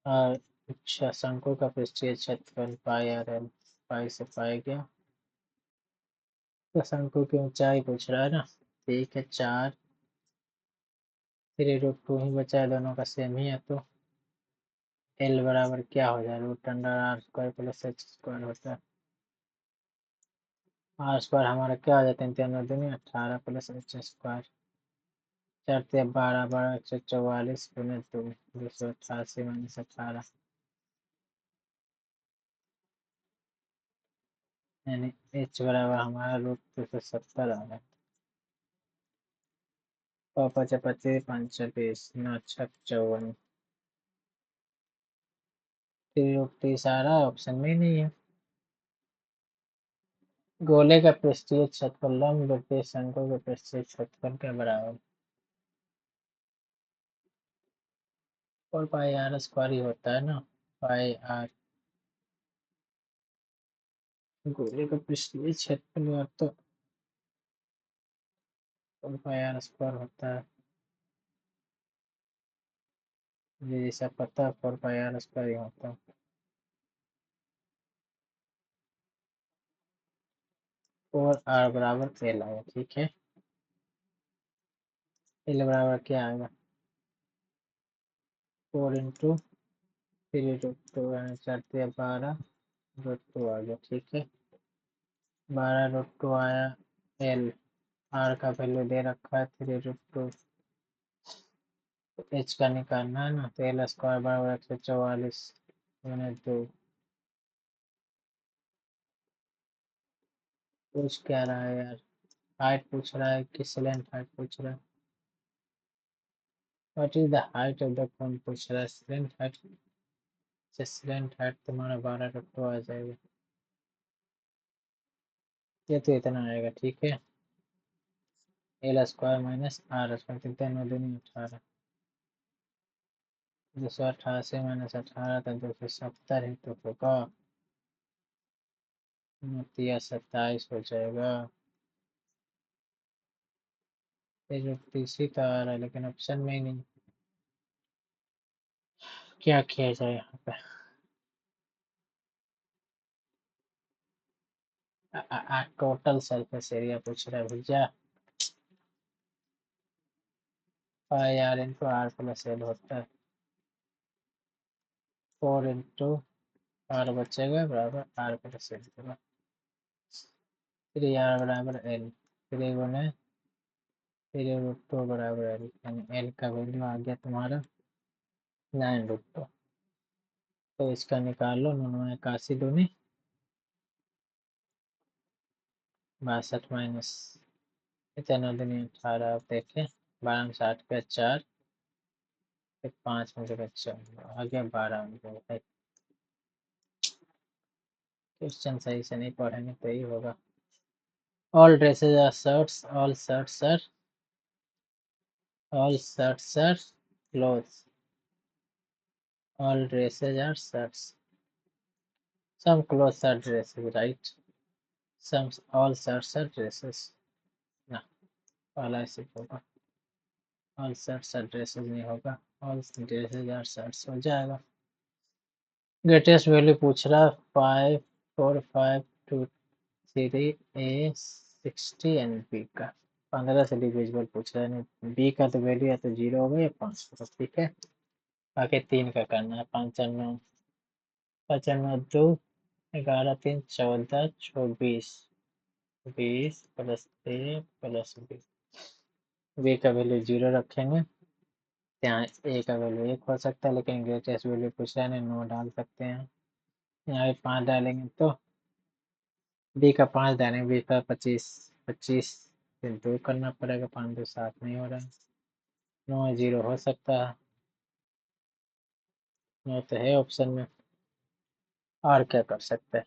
और अच्छा, शंकु का पृष्ठीय क्षेत्रफल πr_l, पाई से पाई गया। तो शंकु की ऊंचाई पूछ रहा है ना, ठीक है, 4, 3√2 ही बचा है, दोनों का सेम ही है, तो एल बराबर क्या हो जाए, √r² + h² होता है। r² हमारा क्या हो जाता है, 3×3 18 + h², 4×3 12, 12×144 × 2, 288 - 18, यानी h बराबर हमारा √270 आ गया। 5×5 = 25, 9×6 = 54, 3√30 आ रहा है, ऑप्शन में ही नहीं है। गोले का पृष्ठीय क्षेत्रफल लंब वृत्तीय शंकु के पृष्ठीय क्षेत्रफल के बराबर, 4πr² ही होता है ना, पाई आर। गोले का पृष्ठीय क्षेत्रफल तो 4πr² होता है, ये जैसा पता है, 4πr² ही होता है। 4r बराबर एल आएगा, ठीक है। एल बराबर क्या आएगा, 4×3√2, यानी 4×3 = 12 √2 आ गया, ठीक है। 12√2 आया, एल, आर का वैल्यू दे रखा है 3√2, एच का निकालना है ना, तो एल² बराबर 144 × 2। पूछ क्या रहा है यार, हाइट पूछ रहा है कि लेंथ हाइट पूछ रहा है, what is the height of the cone पूछ रहा है, लेंथ हाइट, लेंथ हाइट तुम्हारा 12√2 आ जाएगा, ये तो इतना आएगा, ठीक है। L square minus R square, कितना, 9×2 = 18, 288 - 18, तो 270 ही तो होगा, 29×27 हो जाएगा। ये जो तीसरी तो आ रहा है, लेकिन ऑप्शन में ही नहीं, क्या किया जाए यहाँ पे। टोटल सरफेस एरिया पूछ रहा है भैया, πr×r + l होता है, 4×r बचेगा बराबर r + l होगा, 3r बराबर l, 3 × 3√2 बराबर l, यानी l का वैल्यू आ गया तुम्हारा 9√2, तो इसका निकाल लो, 9×81 62 माइनस, इतना दिन 18, आप देखें, 12×8 = 4, फिर 5 में से बच्चा आ गया 12 में से। क्वेश्चन सही से नहीं पढ़ेंगे तो यही होगा। All dresses are shirts, all shirts are, all shirts are clothes, all dresses are shirts, some clothes are dresses, right? Some, all shirts are dresses, ना, पहला ऐसे होगा, all shirts are dresses नहीं होगा, all dresses are shirts हो जाएगा। Greatest value पूछ रहा है 5, 4, 5, 2, 3, A 60 एंड B का 15 से डिविजिबल पूछ रहा है, बी का तो वैल्यू या तो 0 होगा या 5 होगा, ठीक है। बाकी 3 का करना है। 5 और 2 11 3 14 24 20 प्लस 3 प्लस 20। बी का वैल्यू 0 रखेंगे। यहाँ ए का वैल्यू 1 हो सकता है, लेकिन ग्रेटेस्ट वैल्यू पूछ रहा है, 9 डाल सकते हैं। यहाँ भी 5 डालेंगे तो बी का 5 डालेंगे, बी का 25 25 फिर 2 करना पड़ेगा। 5 2 7 नहीं हो रहा है। 9 0 हो सकता है, 9 तो है ऑप्शन में। और क्या कर सकते हैं?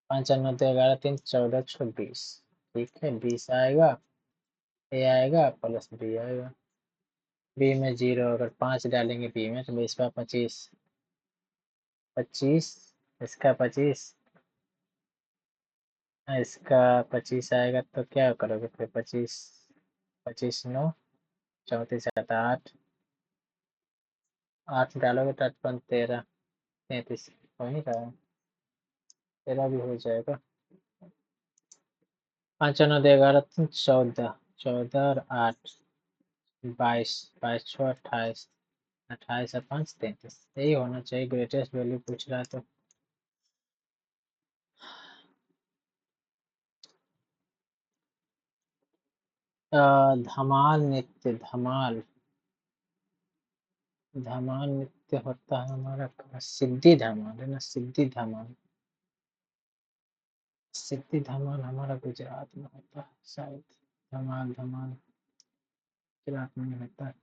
5 और 9 तो 11 3 14 26। ठीक है, 20 आएगा, ए आएगा प्लस बी आएगा। बी में 0, अगर 5 डालेंगे बी में तो 20 का 25 25, इसका 25, इसका 25 आएगा तो क्या करोगे फिर? 25 25 9 34 7 8 8 डालोगे तो 8 13 33 हो नहीं रहा है, 13 भी हो जाएगा। 5 9 11 14 14 और 8 22 22 6 28 28 और 5 33। यही होना चाहिए, ग्रेटेस्ट वैल्यू पूछ रहा है तो। धमाल नृत्य, धमाल धमाल नृत्य होता है हमारा कहाँ? सिद्धि धमाल है ना, सिद्धि धमाल। सिद्धि धमाल हमारा गुजरात में होता है शायद। धमाल धमाल गुजरात में होता है।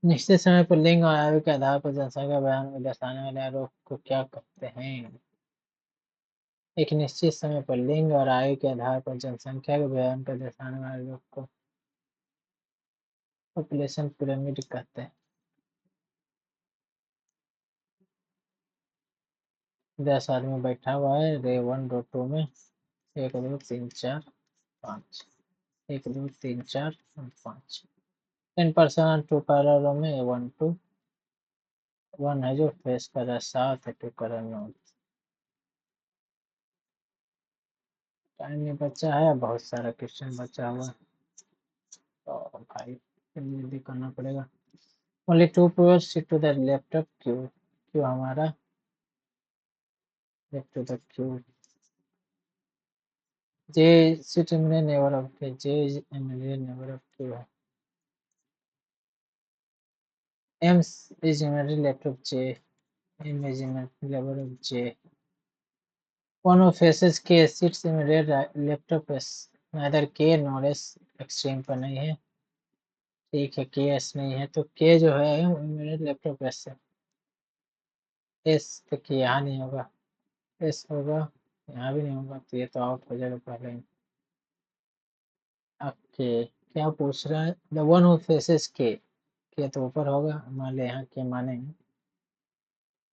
निश्चित समय पर लिंग और आयु के आधार पर जनसंख्या बयान में दर्शाने वाले आरोप को क्या कहते हैं? एक निश्चित समय पर लिंग और आयु के आधार पर जनसंख्या के बयान पर दर्शाने वाले आरोप को पॉपुलेशन पिरामिड कहते हैं। 10 आदमी बैठा हुआ है रे 1 रो 2 में, 1 2 3 4 5, 1 2 3 4 5। 10% 2 कलर रो में 1 2 1 है जो फेस कर रहा है 7 है 2 कलर नॉर्थ। टाइम नहीं बचा है, बहुत सारा क्वेश्चन बचा हुआ है तो भाई जल्दी करना पड़ेगा। Only 2 pairs sit to the left of Q। Q हमारा left to the Q। J sit इनमें never of K, J is इनमें नेवर ऑफ Q है। M is immediately left of J, M is immediately left of J। One who faces K sits immediately left of S, neither K nor S extreme पर नहीं है। ठीक है, के S नहीं है तो के जो है इमीडिएट लेफ्ट ऑफ एस है। एस तो के यहाँ नहीं होगा, एस होगा यहाँ भी नहीं होगा, तो ये तो आउट हो जाएगा पहले ही। अब के क्या पूछ रहा है? द वन हु फेसेस के तो ऊपर होगा, मान ले यहाँ के मानेंगे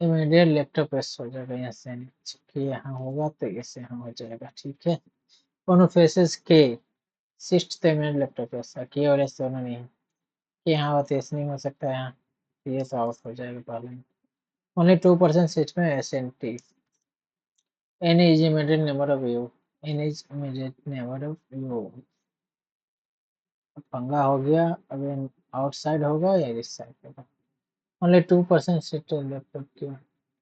इमीडिएट लेफ्ट ऑफ एस हो जाएगा यहाँ से नीचे, के यहाँ होगा तो ऐसे यहाँ हो जाएगा। ठीक है, वन हु फेसेस के सिस्ट तो इमीडिएट लेफ्ट ऑफ एस है, के और एस दोनों नहीं है, के यहाँ हो तो एस नहीं हो सकता यहाँ, तो ये तो आउट हो जाएगा पहले ही। Only 2% seats में SNT। N is immediate number of U, N is immediate number of U। पंगा हो गया, अब आउटसाइड होगा या इस साइड होगा? Only 2% seat left of Q।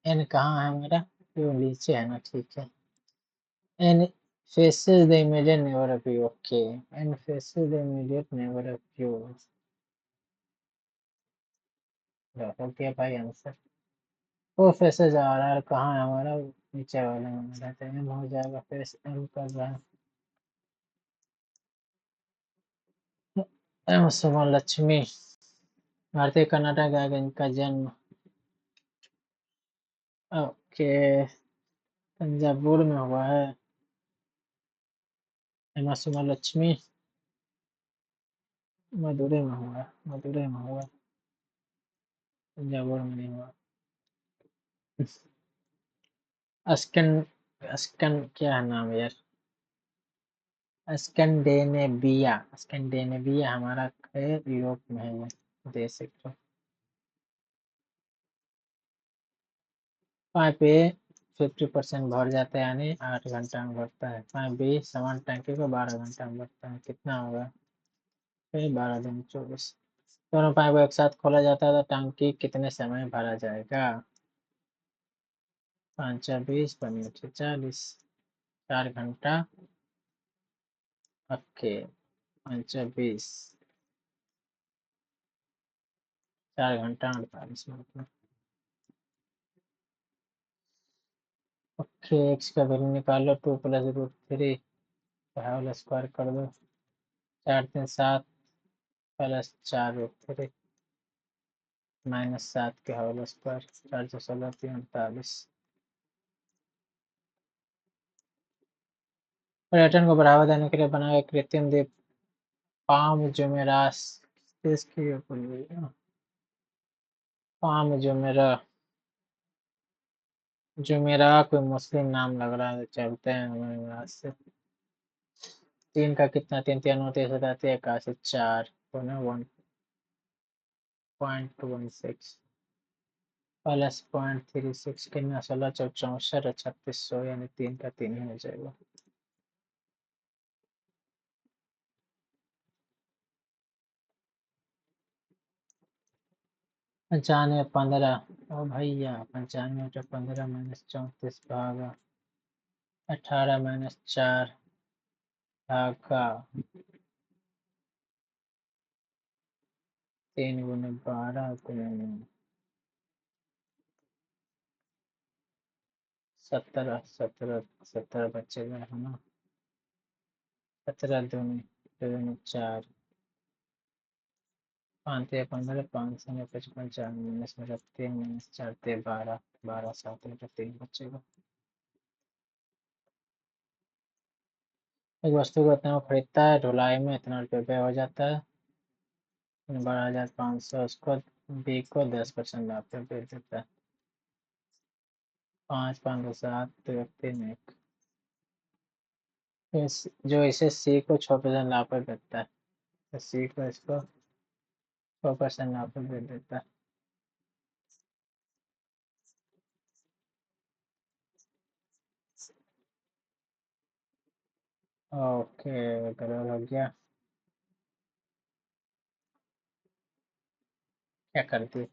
N कहाँ है हमारा? Q नीचे है ना, ठीक है। N faces the immediate neighbor of U, okay। N faces the immediate neighbor of Q। हो गया भाई आंसर। वो फेसेज आ रहा है, कहाँ है हमारा? नीचे वाले में हमारा तो M हो जाएगा, फेस M कर रहा है। एम सुमन लक्ष्मी भारतीय कर्नाटक गायक, इनका जन्म ओके तंजावुर में हुआ है। एम सुमन लक्ष्मी मदुरई में हुआ है, मदुरई में हुआ, तंजावुर में नहीं हुआ। अस्कन अस्कन क्या है नाम यार? स्कैंडेनेविया, स्कैंडेनेविया हमारा है, यूरोप में है ये देश एक तो। पाइप ए 50% भर जाता है, यानी 8 घंटा में भरता है। पाइप बी समान टंकी को 12 घंटा में भरता है। कितना होगा? 12 दूनी 24। दोनों पाइप को एक साथ खोला जाता है तो टंकी कितने समय में भरा जाएगा? 5 20 5 40 4 घंटा। ओके। 5 20 4 घंटा 48 मिनट में। ओके, एक्स का वैल्यू निकालो। 2 + √3 होल स्क्वायर कर दो। 4 3 7 +4 √3 -7 के होल स्क्वायर। 4 4 16 3 48। पर्यटन को बढ़ावा देने के लिए बनाया गया कृत्रिम द्वीप पाम जुमेरास देश की पाम जुमेरा कोई मुस्लिम नाम लग रहा है, चलते हैं हमारे यहाँ से। 3 का कितना? 3 3 29 बताते हैं। 4 तो ना 1.16 +0.36 कितना? 16 चौ 64 3600 यानी 3 का 3 ही हो जाएगा। पंचानवे 15 ओ भैया 95 15 -34 भागा 18 -4 भागा 3 गुने 12 गुने 17 17 17 बचेगा है ना। 17 दूनी 4 5 3 15 5 से 55 4 माइनस में 3 -4 3 12 12 7 में 3 बचेगा। एक वस्तु को इतना खरीदता है, ढुलाई में इतना रुपये व्यय हो जाता है, 12,500। उसको बी को 10% लाभ पे बेच देता है। 5 5 2 7 2 3 1। जो इसे सी को 6% लाभ पर बेचता है, तो सी को इसको 6% लाभ पर बेच देता है। ओके, गड़बड़ हो गया। क्या करती?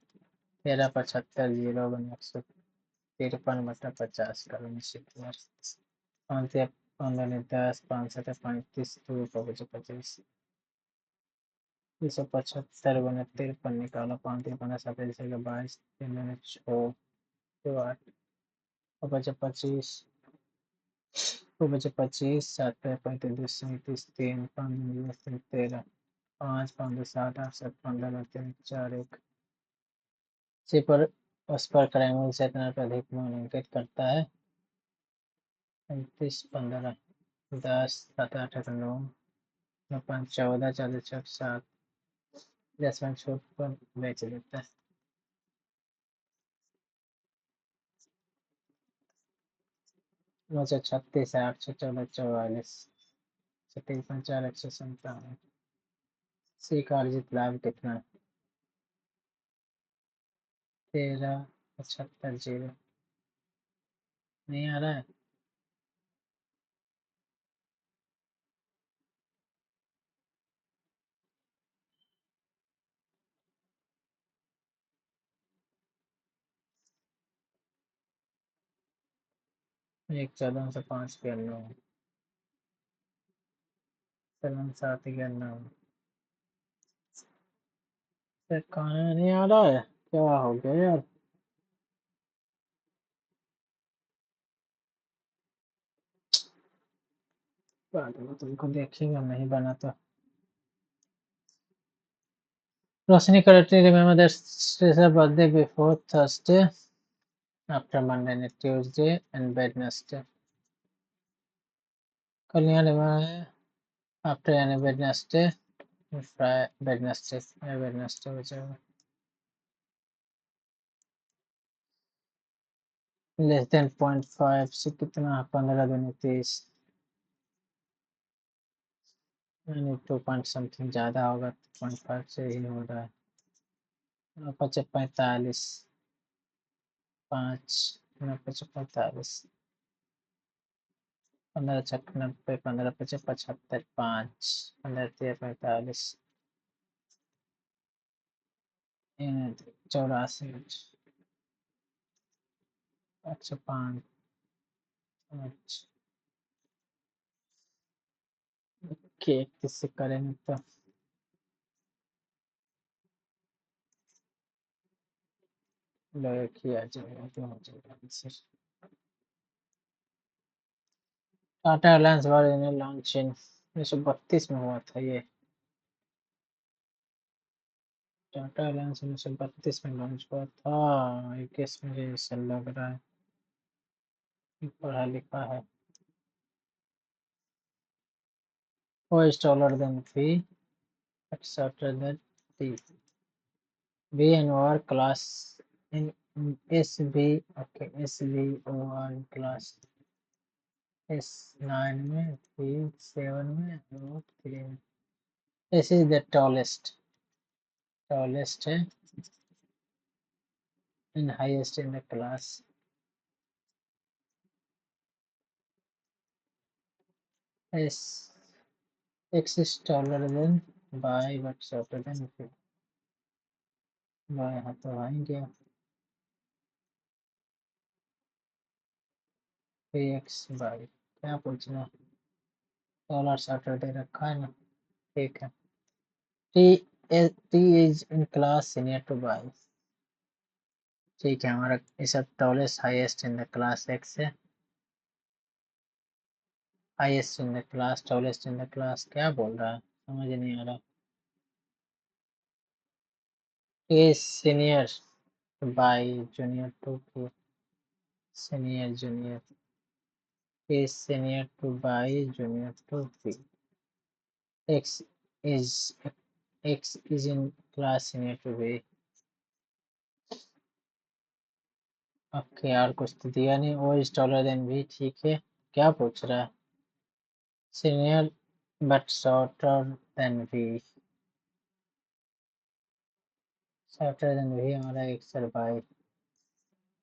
13 75 0 153/50 करो निश्चित बार। 5 या 15 10 5 7 35 2 5 25 275 गुना 53 निकालो। 5 15 7 22 3 6 2 8 बचे 25 बचे 25 7 35 37 3 5 13 5 5 7 8 7 15 3 4 1 सी पर उस पर क्रैमल से इतना अधिक मूल्यांकित करता है। 35 15 10 7 8 9 5 14 40 6 7 10 छूट पर बेच देता है। मुझे 36 8 14 44 छत्तीस 4 157। सी का अर्जित लाभ कितना है? 13 75 0। नहीं आ रहा है। एक 14 से 5 के 9 7 7 के 9 खाना नहीं आ रहा है, क्या हो गया यार? बाद में तुमको देखेगा नहीं बना तो। रोशनी करती remember that Stacey's birthday before Thursday, after Monday and Tuesday and Wednesday. कल यहाँ रिमेम्बर है आफ्टर यानी Wednesday, Wednesday हो जाएगा। लेस देन 0.5 से कितना? 15 दूनी 30 यानी 2 पॉइंट समथिंग ज़्यादा होगा, 0.5 से ही हो रहा है। 45 5 45 15 छक 90 15 75 5 15 45 84। अच्छा 5। अच्छा केक किससे करेंगे तो लगा किया जाएगा तो हो जाएगा आंसर। टाटा एयरलाइंस वाले लॉन्च इन 1932 में हुआ था ये। टाटा एयरलाइंस 1932 में लॉन्च हुआ था। ये केस मुझे ऐसा लग रहा है, पढ़ा लिखा है। O is taller than V but shorter than T. V N O are class in S B. Okay S B O are class S 9 में, वी 7 में और 3 में। दिस इज द टॉलेस्ट है and highest in the class. S X is taller than y but shorter than v. y हाँ तो आएंगे x y। क्या पूछना, टॉलर शॉर्टर दे रखा है ना। ठीक है। T is in class senior to y। ठीक है, हमारा इस tallest highest in the class x है। Highest in the class, tallest in the class क्या बोल रहा है, समझ नहीं आ रहा। A is senior by junior to P। senior junior is senior to by junior to P। X is X is in class senior to B। Okay यार कुछ तो दिया नहीं। ओ इज टॉलर देन भी ठीक है। क्या पूछ रहा है, सीनियर बट शॉर्टर देन भी। शॉर्टर देन भी हमारा एक्सर बाई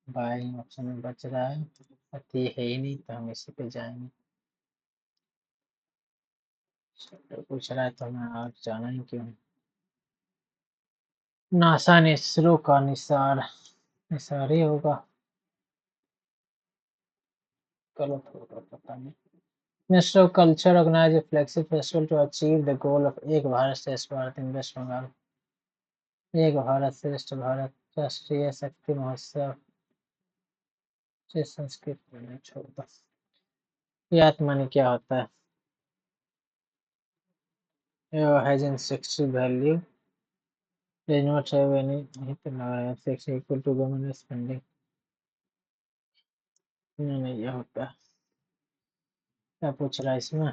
बाई ऑप्शन में बच रहा है। अति है ही नहीं तो हम इसी पे जाएंगे। शॉर्टर पूछ रहा है तो हमें आगे जाना ही क्यों। नासा ने इसरो का निसार निसार ही होगा, गलत होगा पता नहीं। Ministry of Culture organized a flagship festival to achieve the goal of एक भारत श्रेष्ठ भारत in West Bengal। एक भारत श्रेष्ठ भारत राष्ट्रीय शक्ति महोत्सव से संस्कृत में छोड़ दो। ये आत्मा क्या होता है, has intrinsic value, does not have any नहीं तो लगा है sex equal to government spending। नहीं ये होता है। क्या पूछ रहा है इसमें,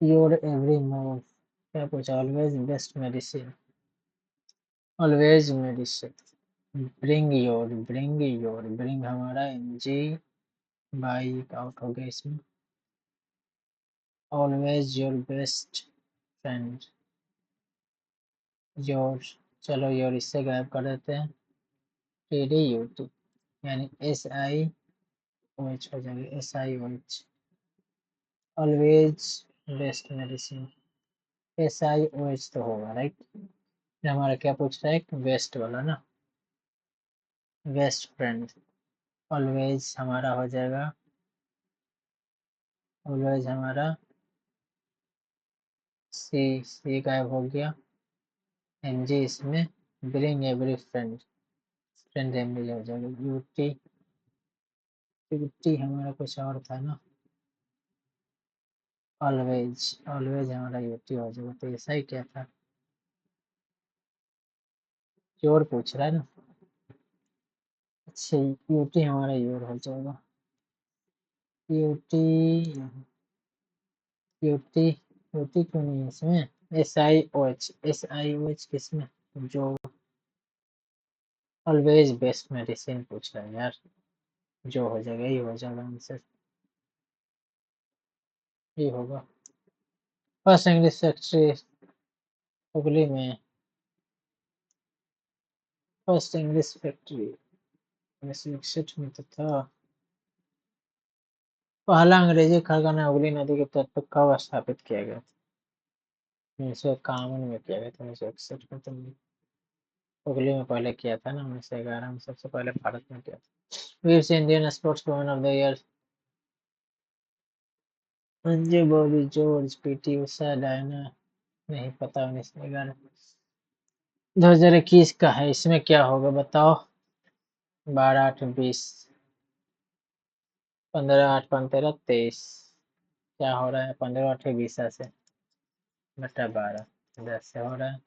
your every move। क्या पूछा, always best medicine, always medicine। bring हमारा एनजी बाई आउट हो गया इसमें। Always your best friend, your, चलो योर इससे गायब कर देते हैं। टी यू टी यानी एस आई ओ एच हो जाएगी, S I O H. Always best medicine, S I O H तो होगा राइट। हमारा क्या पूछ रहा है, बेस्ट वाला ना, बेस्ट फ्रेंड। ऑलवेज हमारा हो जाएगा, ऑलवेज हमारा सी गायब हो गया। एनजी इसमें, bring every friend, friend MD हो जाएगा। यूटी, यूटी हमारा कुछ और था ना, ऑलवेज, ऑलवेज हमारा यूटी हो जाएगा। तो ऐसा ही क्या था, योर पूछ रहा है ना। अच्छा यूटी हमारा योर हो जाएगा। यूटी, यूटी, यूटी क्यों नहीं है इसमें, S I O H, S I O H किसमें, जो ऑलवेज बेस्ट मेडिसिन पूछ रहा है यार, जो हो जाएगा ये हो जाएगा आंसर, ये होगा। फर्स्ट इंग्लिश सेक्रेटरी हुगली में, फर्स्ट इंग्लिश फैक्ट्री 1961 में तो था। पहला अंग्रेजी कारखाना हुगली नदी के तट पर कब स्थापित किया गया था। कामन में किया गया था 1961 में, तुमने हुगली में पहले किया था ना, 1911 में सबसे पहले भारत में किया था। वीर से Indian sports women of the year, Anju Bobby George, PT Usha, Diana, नहीं पता, 1911। 2021 का है, इसमें क्या होगा बताओ। 12 8 20, 15 8 15 23, क्या हो रहा है, 15 8 20 से बटा 12, 10 से हो रहा है।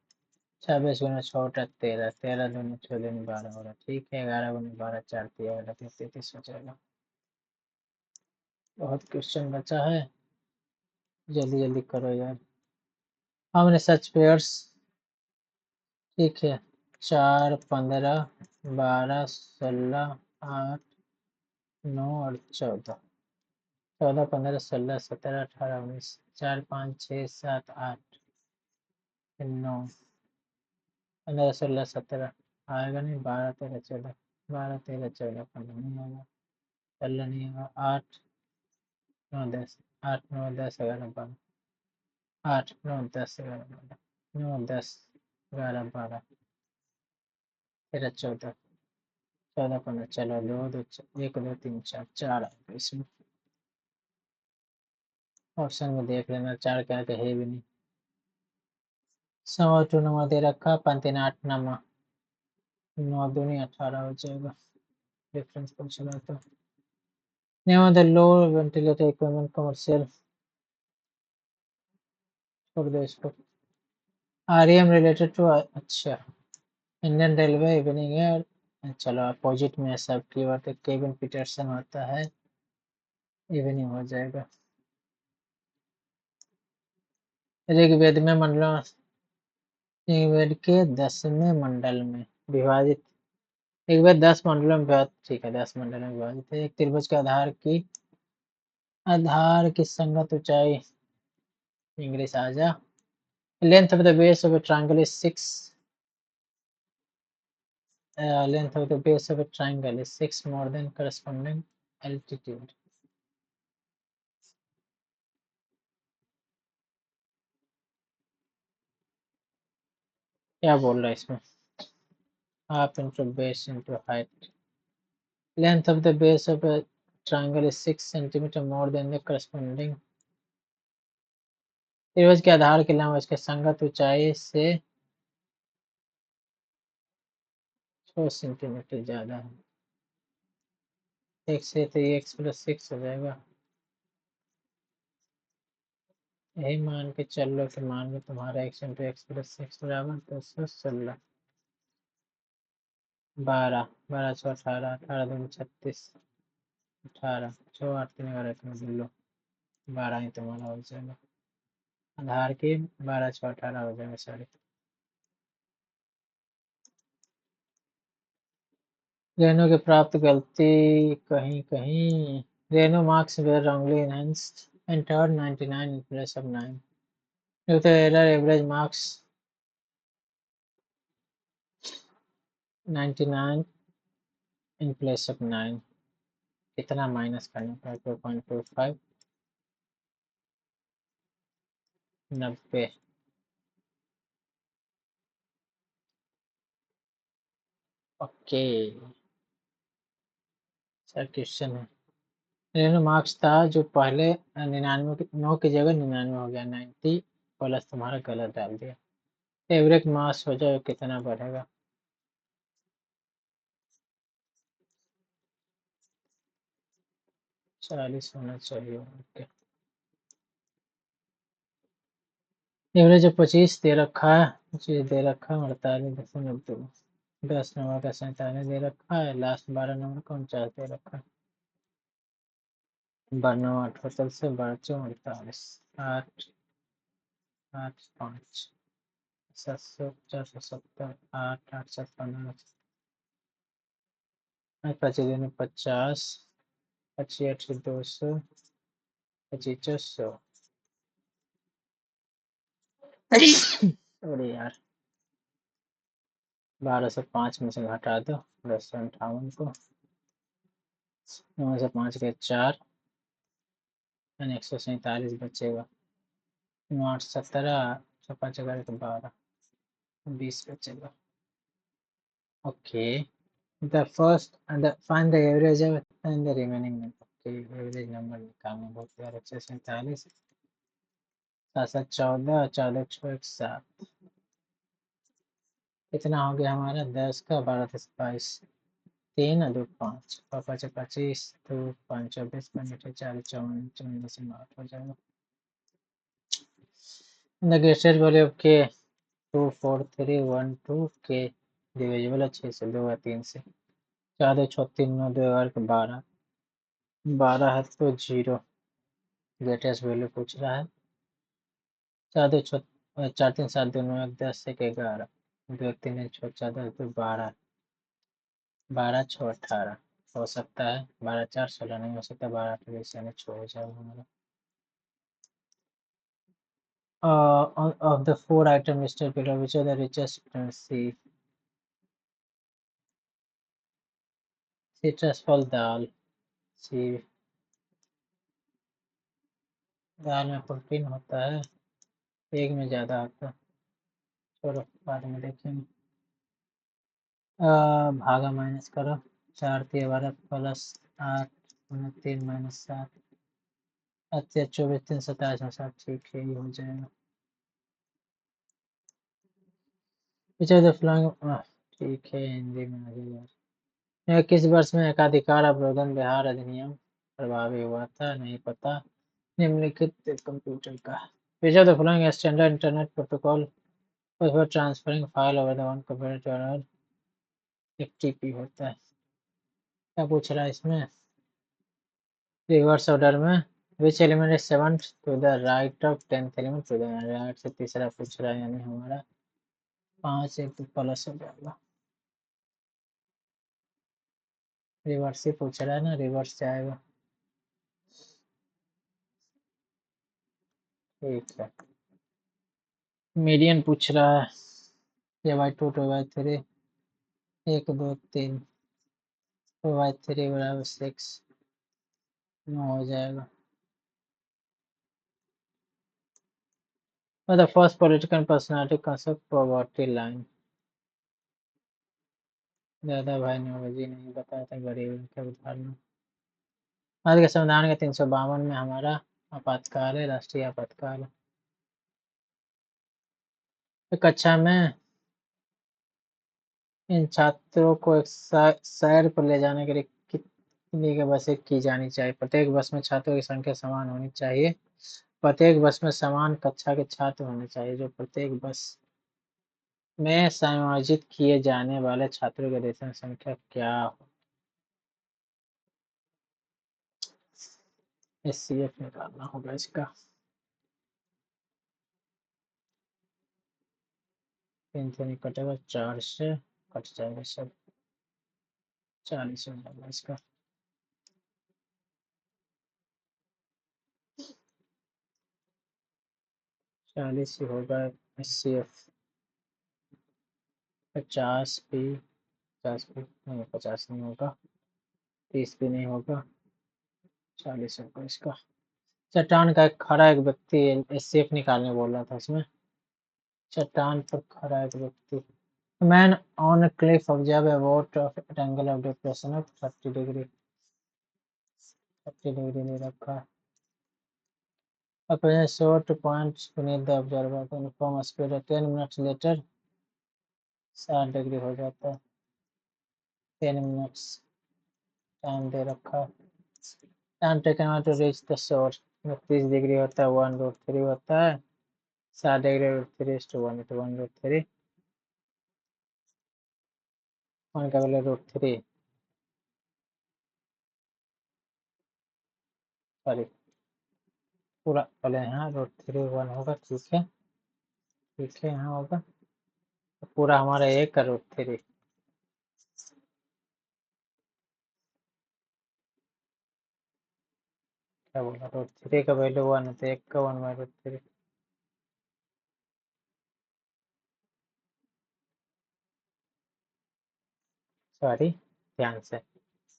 26 गुना 6 13, 13 दूनी 6 दूनी 12 हो रहा है, ठीक है। 11 गुना 12 4 33 हो जाएगा। बहुत क्वेश्चन बचा है, जल्दी जल्दी करो यार। हमने सच पेयर्स, ठीक है, 4 15 12 16 8 9 और 14, 14 15 16 17 18 19, 4 5 6 7 8 9 15 16 17 आएगा नहीं, 12 13 14, 12 13 14 15 नहीं आएगा, 16 नहीं आएगा, 8 9 10, 8 9 10 11 12, 8 9 10 11 12, 9 10 11 12 13 14, 14 15, चलो 2 2 1 2 3 4 4 आएगा इसमें। ऑप्शन में देख लेना, 4 क्या है भी नहीं। सवा टू नंबर दे रखा, 5 8 नंबर, 9 दूनी 18 हो जाएगा, डिफरेंस पूछ रहा था। Name of the low ventilator equipment commercial, छोड़ दो इसको। आरईएम रिलेटेड टू, अच्छा, इंडियन रेलवे इवनिंग है, चलो अपोजिट में सब की बात है, केविन पीटरसन होता है, इवनिंग हो जाएगा। ऋग्वेद में मंडलों, ऋग्वेद के 10वें मंडल में विभाजित, ऋग्वेद 10 मंडलों में विभाजित, ठीक है, 10 मंडल में विभाजित है। एक त्रिभुज के आधार की संगत ऊंचाई, इंग्लिश आ जा। Length of the base of a triangle is 6, length of the base of a triangle is 6 more than corresponding altitude. क्या बोल रहा है इसमें, half into base into height, length of the base of a triangle is 6 centimeter more than the corresponding, त्रिभुज के आधार की लंबाई उसके संगत ऊंचाई से 6 सेंटीमीटर ज्यादा है। x से तो x प्लस 6 हो जाएगा, यही मान के चल लो कि मान लो तुम्हारा x इंटू एक्स प्लस 6 बराबर 216, 12 12 6 18, 18 2 36, 18 6 8 3 11 3 लो, 12 ही तुम्हारा हो जाएगा, आधार की 12 6 18 हो जाएगा, सॉरी। रेनो की प्राप्त गलती, कहीं कहीं रेनो marks were wrongly enhanced entered 99 in place of 9, due to error average marks 99 in place of 9, कितना माइनस करना पड़ा, 2.25, 90, ओके। सर क्वेश्चन है, रेनो मार्क्स था जो पहले 99 9 की जगह 99 हो गया, 90 प्लस तुम्हारा गलत डाल दिया, एवरेज मास हो जाए कितना बढ़ेगा, 40 होना चाहिए, ओके। एवरेज 25 दे रखा है, 25 दे रखा है, 48.2, 10 नंबर का 47 दे रखा है, लास्ट 12 नंबर का 49 दे रखा है, 92 टोटल से 12 48, 8 8 5 700 470, 8 8 7 15, 25 दिन 50, 25 8 200, 25 400, अरे यार 1205 में से घटा दो 1058 को, 9 से 5 के 4, 147 बचेगा, 9 8 17, 5 11 तो 12 20 बचेगा। Okay, the first find the average and the remaining number. Okay, average number निकालना बहुत यार। 147 7 7 14 14 6 1 7 कितना हो गया हमारा? 10 का 12 10 22 3 2 5 और 5 25 2 5 24 5 40 54 54 हो जाएगा। The greatest value of k 2 4 3 1 2 k divisible है 6 से 2 है 3 से 4 2 6 3 9 2 11 12 12 है तो 0। ग्रेटेस्ट वैल्यू पूछ रहा है। 4 2 6 4 3 7 2 9 1 10 1 11 2 3 1 6 4 10 2 12 12 6 18 हो सकता है। 12 4 16 नहीं हो सकता। 12 20 यानी 6 हो जाएगा हमारा। Of the four items listed below, which are the richest? C. Citrus फल दाल। सी। दाल में प्रोटीन होता है, एग में ज़्यादा होता है। चलो बाद में देखेंगे। भागा माइनस करो। 4 3 12 प्लस 8 3 माइनस 7 अच्छा 24 3 27 में 7 ठीक है, ये हो जाएगा। विच ऑफ द फॉलोइंग ठीक है, हिंदी में आ जाएगा। यह किस वर्ष में एकाधिकार अवरोधन बिहार अधिनियम प्रभावी हुआ था? नहीं पता। निम्नलिखित कंप्यूटर का which of the following standard internet protocol for transferring file over the one computer to another FTP होता है? क्या पूछ रहा है इसमें? रिवर्स ऑर्डर में which element is seventh to the right of 10th element to the right से तीसरा पूछ रहा है, यानी हमारा 5 एक तो प्लस हो जाएगा। रिवर्स ही पूछ रहा है ना, रिवर्स जाएगा। ठीक है, मीडियन पूछ रहा है। ये बाई 2 2 बाई 3 1 2 3 2 बाई 3 बराबर 6 9 हो जाएगा। The first political personality concept poverty line। दादा भाई नौरोजी नहीं बताया था, गरीब के उदाहरण। भारत के संविधान के 352 में हमारा आपातकाल है, राष्ट्रीय आपातकाल है। तो कक्षा में इन छात्रों को एक सैर पर ले जाने के लिए कितनी की बसें की जानी चाहिए? प्रत्येक बस में छात्रों की संख्या समान होनी चाहिए। प्रत्येक बस में समान कक्षा के छात्र होने चाहिए। जो प्रत्येक बस में समायोजित किए जाने वाले छात्रों की अधिकतम संख्या क्या हो? एचसीएफ निकालना होगा इसका। 3 से नहीं कटेगा, 4 से कट जाएगा सब। 40 हो जाएगा इसका। 40 ही होगा एचसीएफ। 50 भी नहीं, 50 नहीं होगा। 30 भी नहीं होगा। 40 होगा इसका। चट्टान का एक खड़ा एक व्यक्ति एचसीएफ निकालने बोल रहा था इसमें। चट्टान पर खड़ा एक व्यक्ति। Man on a cliff observe a boat of at angle of depression of 30 degree. 30 degree नहीं रखा। अपने short points beneath the observer to inform speed 10 minutes later 60 degree हो जाता है। 10 minutes टाइम दे रखा। Time taken to reach the shore 30 degree होता है, 1/3 होता है। 60 डिग्री √3 to 1/3 1 का वैल्यू √3 सॉरी पूरा पहले यहाँ √3 1 होगा। ठीक है, ठीक है, यहाँ होगा तो पूरा हमारा 1 का √3। क्या बोला? √3 का वैल्यू 1 है तो 1 का 1/3। सॉरी, ध्यान से।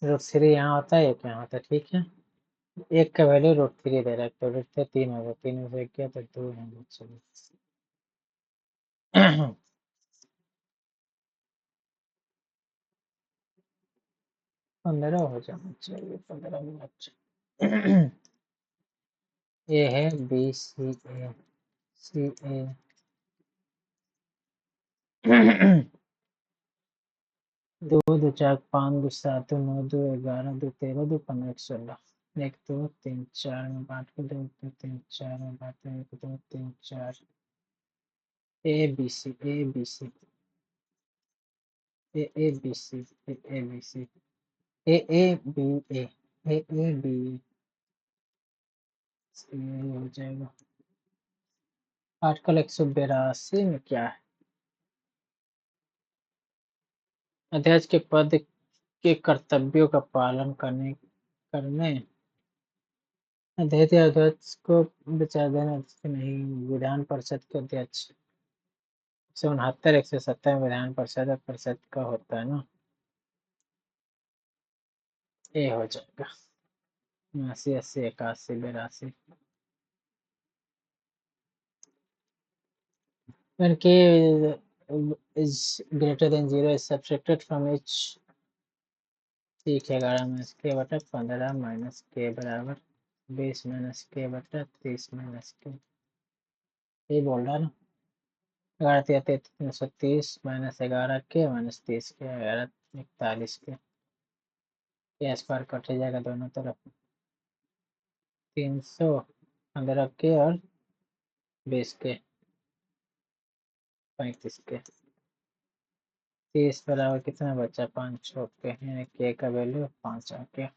√3 यहाँ होता है, 1 यहाँ होता है। ठीक है, 1 का वैल्यू √3 दे रहा है तो √3 होगा। 3 में से 1 गया तो 2 है। चलिए 15 हो जाना चाहिए, 15 मिनट। ए है बी सी ए, सी ए। 2 2 4 5 2 7 9 2 11 2 13 2 15 16। 1 2 3 4 में बांट के 2 2 3 4 में बांटते 1 2 3 4। A B C, A B C, A A B C, A A B C, A A B A, A A B A, हो जाएगा। आर्टिकल 182 में क्या है? अध्यक्ष के पद के कर्तव्यों का पालन करने अध्यक्ष को विचार देना नहीं। विधान परिषद के अध्यक्ष 169 170 में विधान परिषद का होता है ना, ये हो जाएगा। 89 80 81 82। when k is greater than 0 is subtracted from each। ठीक है, 11 माइनस के बटा 15 माइनस के बराबर 20 माइनस के बटा 30 माइनस के। ये बोल रहा ना, 11 330 माइनस 11 के माइनस 30 के 11 41 के। ये स्क्वायर कट जाएगा दोनों तरफ। 315 के और 20 के 35 के। 30 बराबर कितना बचा? 5 छोटे हैं, के का वैल्यू 5 आ गया।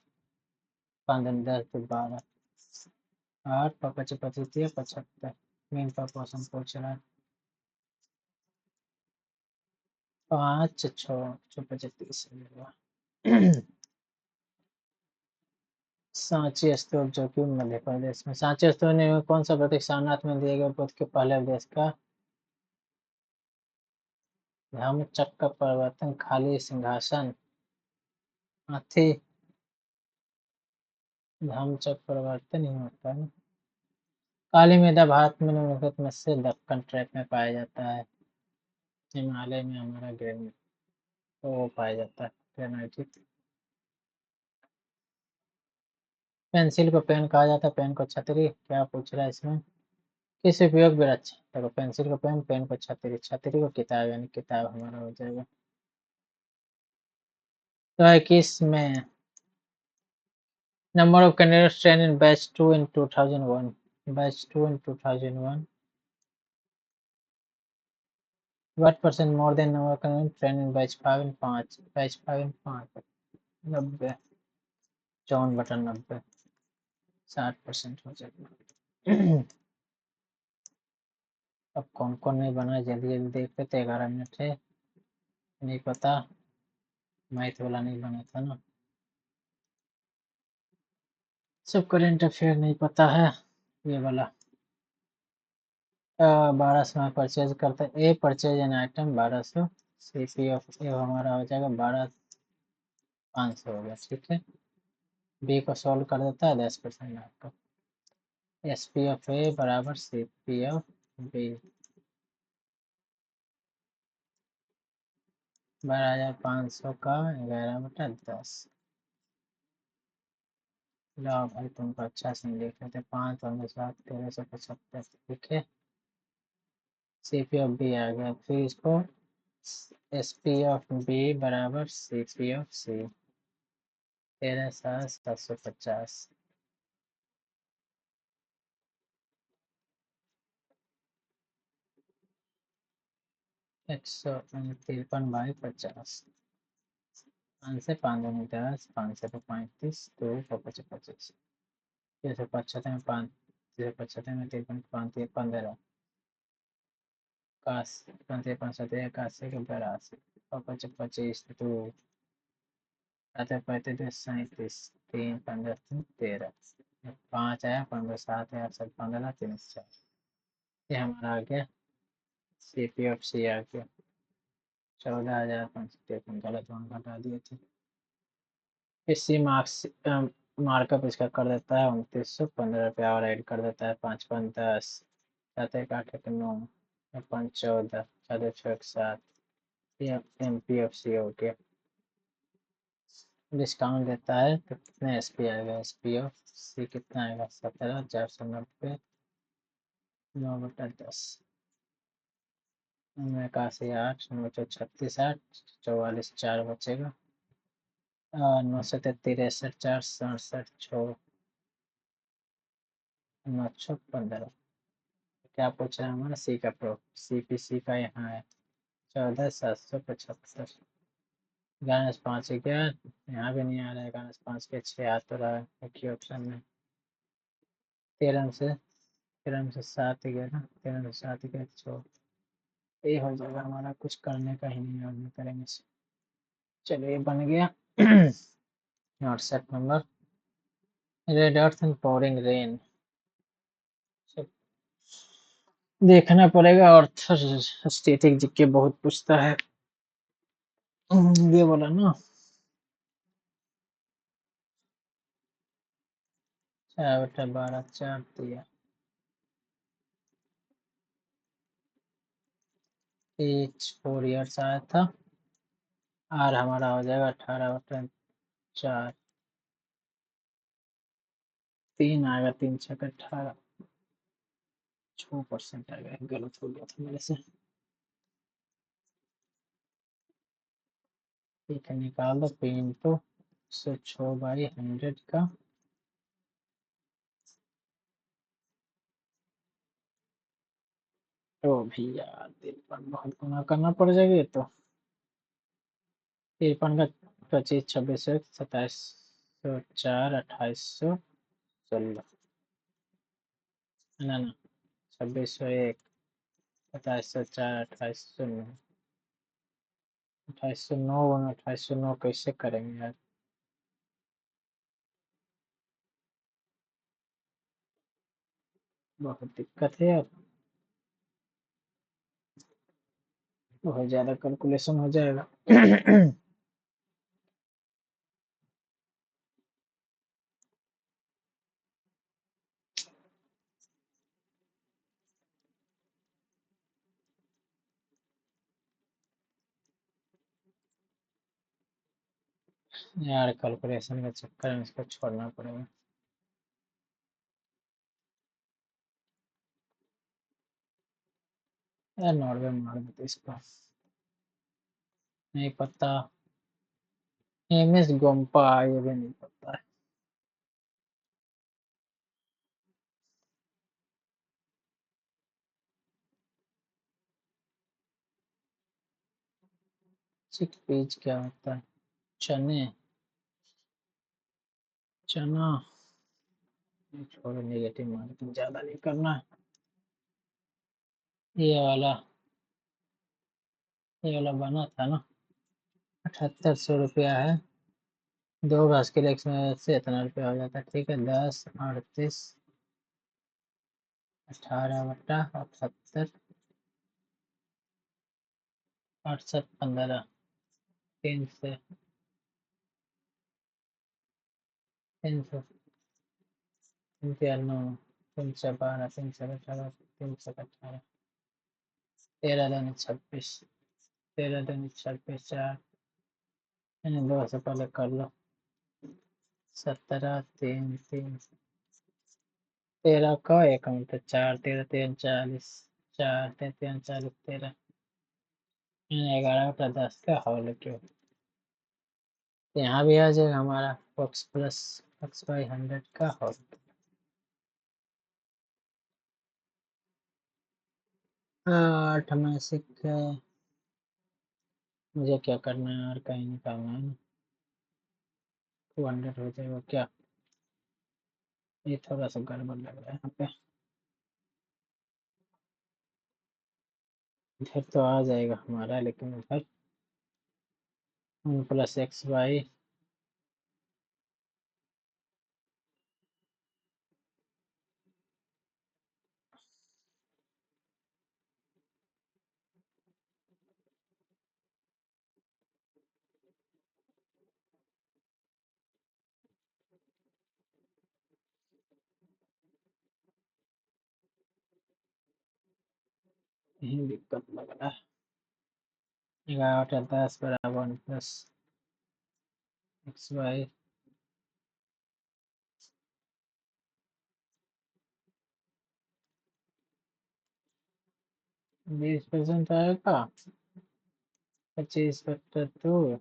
5 10 तो 12 8 पच 25 75। मेन प्रपोर्शन पूछ रहा है। 5 6 25 सांची स्तूप जो कि मध्य प्रदेश में। सांची स्तूप ने कौन सा प्रतीक सारनाथ में दिए गए बुद्ध के पहले उपदेश का? धम्मचक्र प्रवर्तन, खाली सिंहासन, हाथी। धम्मचक्र प्रवर्तन ही होता है। काली मृदा भारत में निम्नलिखित में से दक्कन ट्रैप में पाया जाता है। हिमालय में हमारा ग्रेनाइट तो वो पाया जाता है, ग्रेनाइट। पेंसिल को पेन कहा जाता है, पेन को छतरी। क्या पूछ रहा है इसमें? किस उपयोग वृक्ष? देखो, पेंसिल को पेन, पेन को छतरी, छतरी को किताब, यानी किताब हमारा हो जाएगा। तो 21 में number of candidates trained in batch 2 in 2001, batch 2 in 2001, what percent more than number of candidates trained in batch 5 in 5, batch 5 in 5, 90, 54/90, 60% हो जाएगा। अब कौन कौन नहीं बना, जल्दी जल्दी देख लेते। 11 मिनट है, नहीं पता, मैथ वाला नहीं बना था ना। सब करेंट अफेयर नहीं पता है, ये वाला 1200 में परचेज करते हैं। A purchase an item 1200, C P of A हमारा हो जाएगा 12,500 हो गया। ठीक है, बी को सॉल्व कर देता है 10% आपका। एस पी ऑफ ए बराबर सी पी ऑफ बी 12,500 का 11/10। लो भाई, तुमको अच्छा से लिख लेते। 5 और 7 1375। ठीक है, सी पी ऑफ बी आ गया। फिर इसको एस पी ऑफ बी बराबर सी पी ऑफ सी 13,750। 153/50। 5 से 5 दूनी 10, 5 से 35, 2 5 25। 375 में 5, 375 में 53, 5 15, 81, 5 5 81 के 82, 5 25 2 7 35 37, 3 15 13, 5 आया 15 7 आया 7 15 3 4। ये हमारा आ गया सी पी ऑफ सी आ गया 14,553। गलत वन घटा दिए थे। इसी मार्क्स मार्कअप इसका कर देता है 2915 रुपया और ऐड कर देता है 5 5 10, 7 1 8 1 9, 5 14, 2,201 MPFC हो गया। डिस्काउंट देता है तो कितने SP आएगा? SPFC कितना आएगा? 17,490, 9/10, 81, 936, 8, 44, 4 बचेगा। 963, 467, 6, 915। क्या पूछ रहा है हमारा? सी का प्रो, CPC का यहाँ है 14,775। गाइस 5 क्या? यहाँ भी नहीं आ रहा है गाइस। 5 के 6 आ तो रहा है एक ही ऑप्शन में। 13 से 7 गया ना, 13 से 7 गया, तो ये हो जाएगा हमारा। कुछ करने का ही नहीं, और नहीं करेंगे। चलिए बन गया। WhatsApp number. Red earth and pouring rain, देखना पड़ेगा। और स्टैटिक जीके बहुत पूछता है। ये बोला ना। 4/12, 4 दिया। एज 4 ईयर्स आया था। आर हमारा हो जाएगा 18/4, 3 आएगा। 3×6 = 18, 6% आएगा। गलत हो गया था मेरे से। ठीक है, निकाल दो पिन तो। 106/100 का तो भी यार 53 बहुत गुना करना पड़ जाएगा ये तो। 53 का 25, 26, 2704, 2816, ना ना, 2601, 2704, 2809, 2809, 2809 कैसे करेंगे यार? बहुत दिक्कत है यार। बहुत ज्यादा कैलकुलेशन हो जाएगा। यार कैलकुलेशन के चक्कर में इसको छोड़ना पड़ेगा। यार नॉर्वे मार देते इसको। नहीं पता। MS गोम्पा ये भी नहीं पता है। चिक पीज क्या होता है? चने, चना। छोड़ो, नेगेटिव मार्किंग ज्यादा नहीं करना है। ये वाला बना था ना। 7800 रुपया है। 2 घास के लिए इसमें से इतना रुपया हो जाता है। ठीक है, 10, 38, 18/78, 68, 15, 3 से 300, 3 9, 3 12, 3 18, 3 18, 13 दूनी 26, 13 दूनी 26, 4, 2 से पहले कर लो। 17, 3, 3, 13 का 1 मिनट, 4, 13, 3, 40, 4, 3, 40, 13, 11/10 का होल क्यों? तो यहाँ भी आ जाएगा हमारा x प्लस x/100 का होल। आठ में से मुझे क्या करना है? और कहीं निकालना है ना। 200 हो जाएगा क्या? ये थोड़ा सा गड़बड़ लग रहा है यहाँ पे। इधर तो आ जाएगा हमारा, लेकिन उधर प्लस x/, यही दिक्कत लग रहा है। 11 10 बराबर 1 प्लस एक्स वाई 20% आएगा 25/2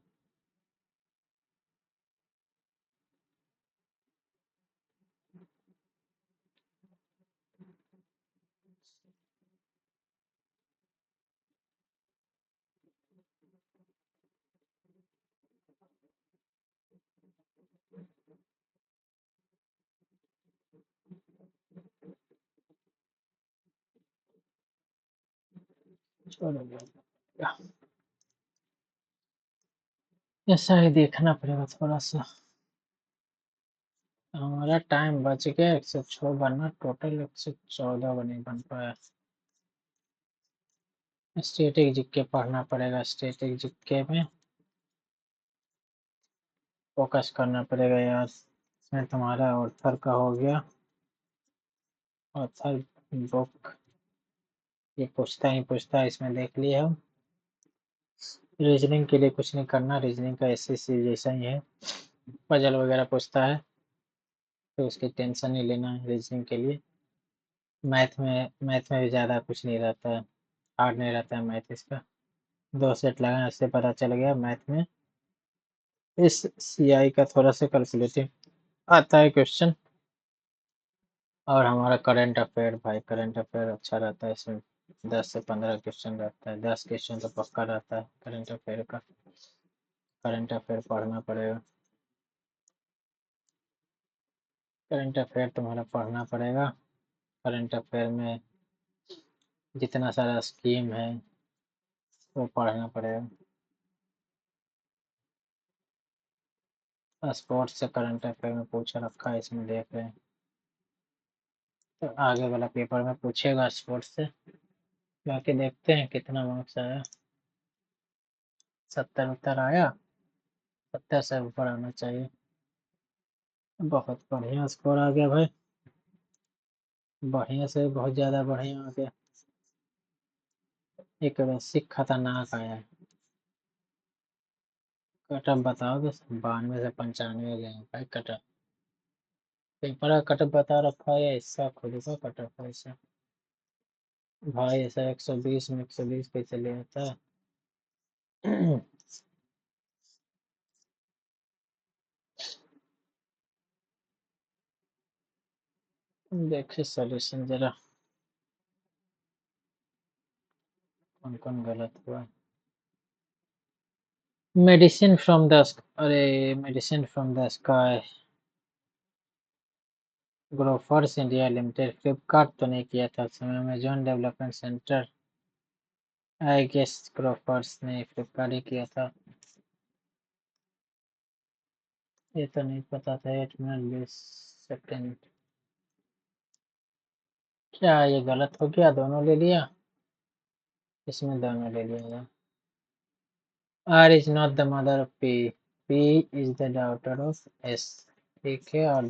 छोड़ो ऐसा ही देखना पड़ेगा थोड़ा सा। हमारा टाइम बच गया 106 बनना, टोटल 114 नहीं बन पाया। स्टैटिक जीके पढ़ना पड़ेगा, स्टैटिक जीके में फोकस करना पड़ेगा यार। इसमें तुम्हारा ऑथर का हो गया, ऑथर बुक ये पूछता है इसमें देख लिया हम। रीजनिंग के लिए कुछ नहीं करना, रीजनिंग का एसएससी जैसा ही है, पजल वगैरह पूछता है तो उसकी टेंशन नहीं लेना है रीजनिंग के लिए। मैथ में भी ज़्यादा कुछ नहीं रहता है, हार्ड नहीं रहता है मैथ इसका। 2 सेट लगाए उससे पता चल गया मैथ में इस सीआई का थोड़ा सा कैलकुलेटिव आता है क्वेश्चन। और हमारा करंट अफेयर, भाई करंट अफेयर अच्छा रहता है इसमें, 10 से 15 क्वेश्चन रहता है, 10 क्वेश्चन तो पक्का रहता है करंट अफेयर का। करंट अफेयर पढ़ना पड़ेगा, करंट अफेयर तुम्हारा पढ़ना पड़ेगा। करंट अफेयर में जितना सारा स्कीम है वो पढ़ना पड़ेगा। स्पोर्ट्स से करंट अफेयर में पूछा रखा है इसमें देख रहे हैं, तो आगे वाला पेपर में पूछेगा स्पोर्ट्स से। बाकी देखते हैं कितना मार्क्स आया। 70 उत्तर आया, 70 से ऊपर आना चाहिए। बहुत बढ़िया स्कोर आ गया भाई, बढ़िया से बहुत ज़्यादा बढ़िया आ गया। एक बेसिक खतरनाक आया है। कटअप बताओ तो 92 से 95 गए हैं भाई कटअप। पेपर का कटअप बता रखा है या इसका खुद का कटअप है ऐसा? भाई ऐसा 120 में 120 पे चले जाता है। देखिए सॉल्यूशन जरा कौन कौन गलत हुआ। मेडिसिन फ्रॉम द, अरे medicine from the sky, Grofers India limited, Flipkart तो नहीं किया था उस समय, Amazon development centre, I guess Grofers ने फ्लिपकार्ट ही किया था। ये तो नहीं पता था। 8 मिनट 20 सेकेंड, क्या ये गलत हो गया? दोनों ले लिया, इसमें दोनों ले लिया। R is not the mother of P, P is the daughter of S, ठीक है, और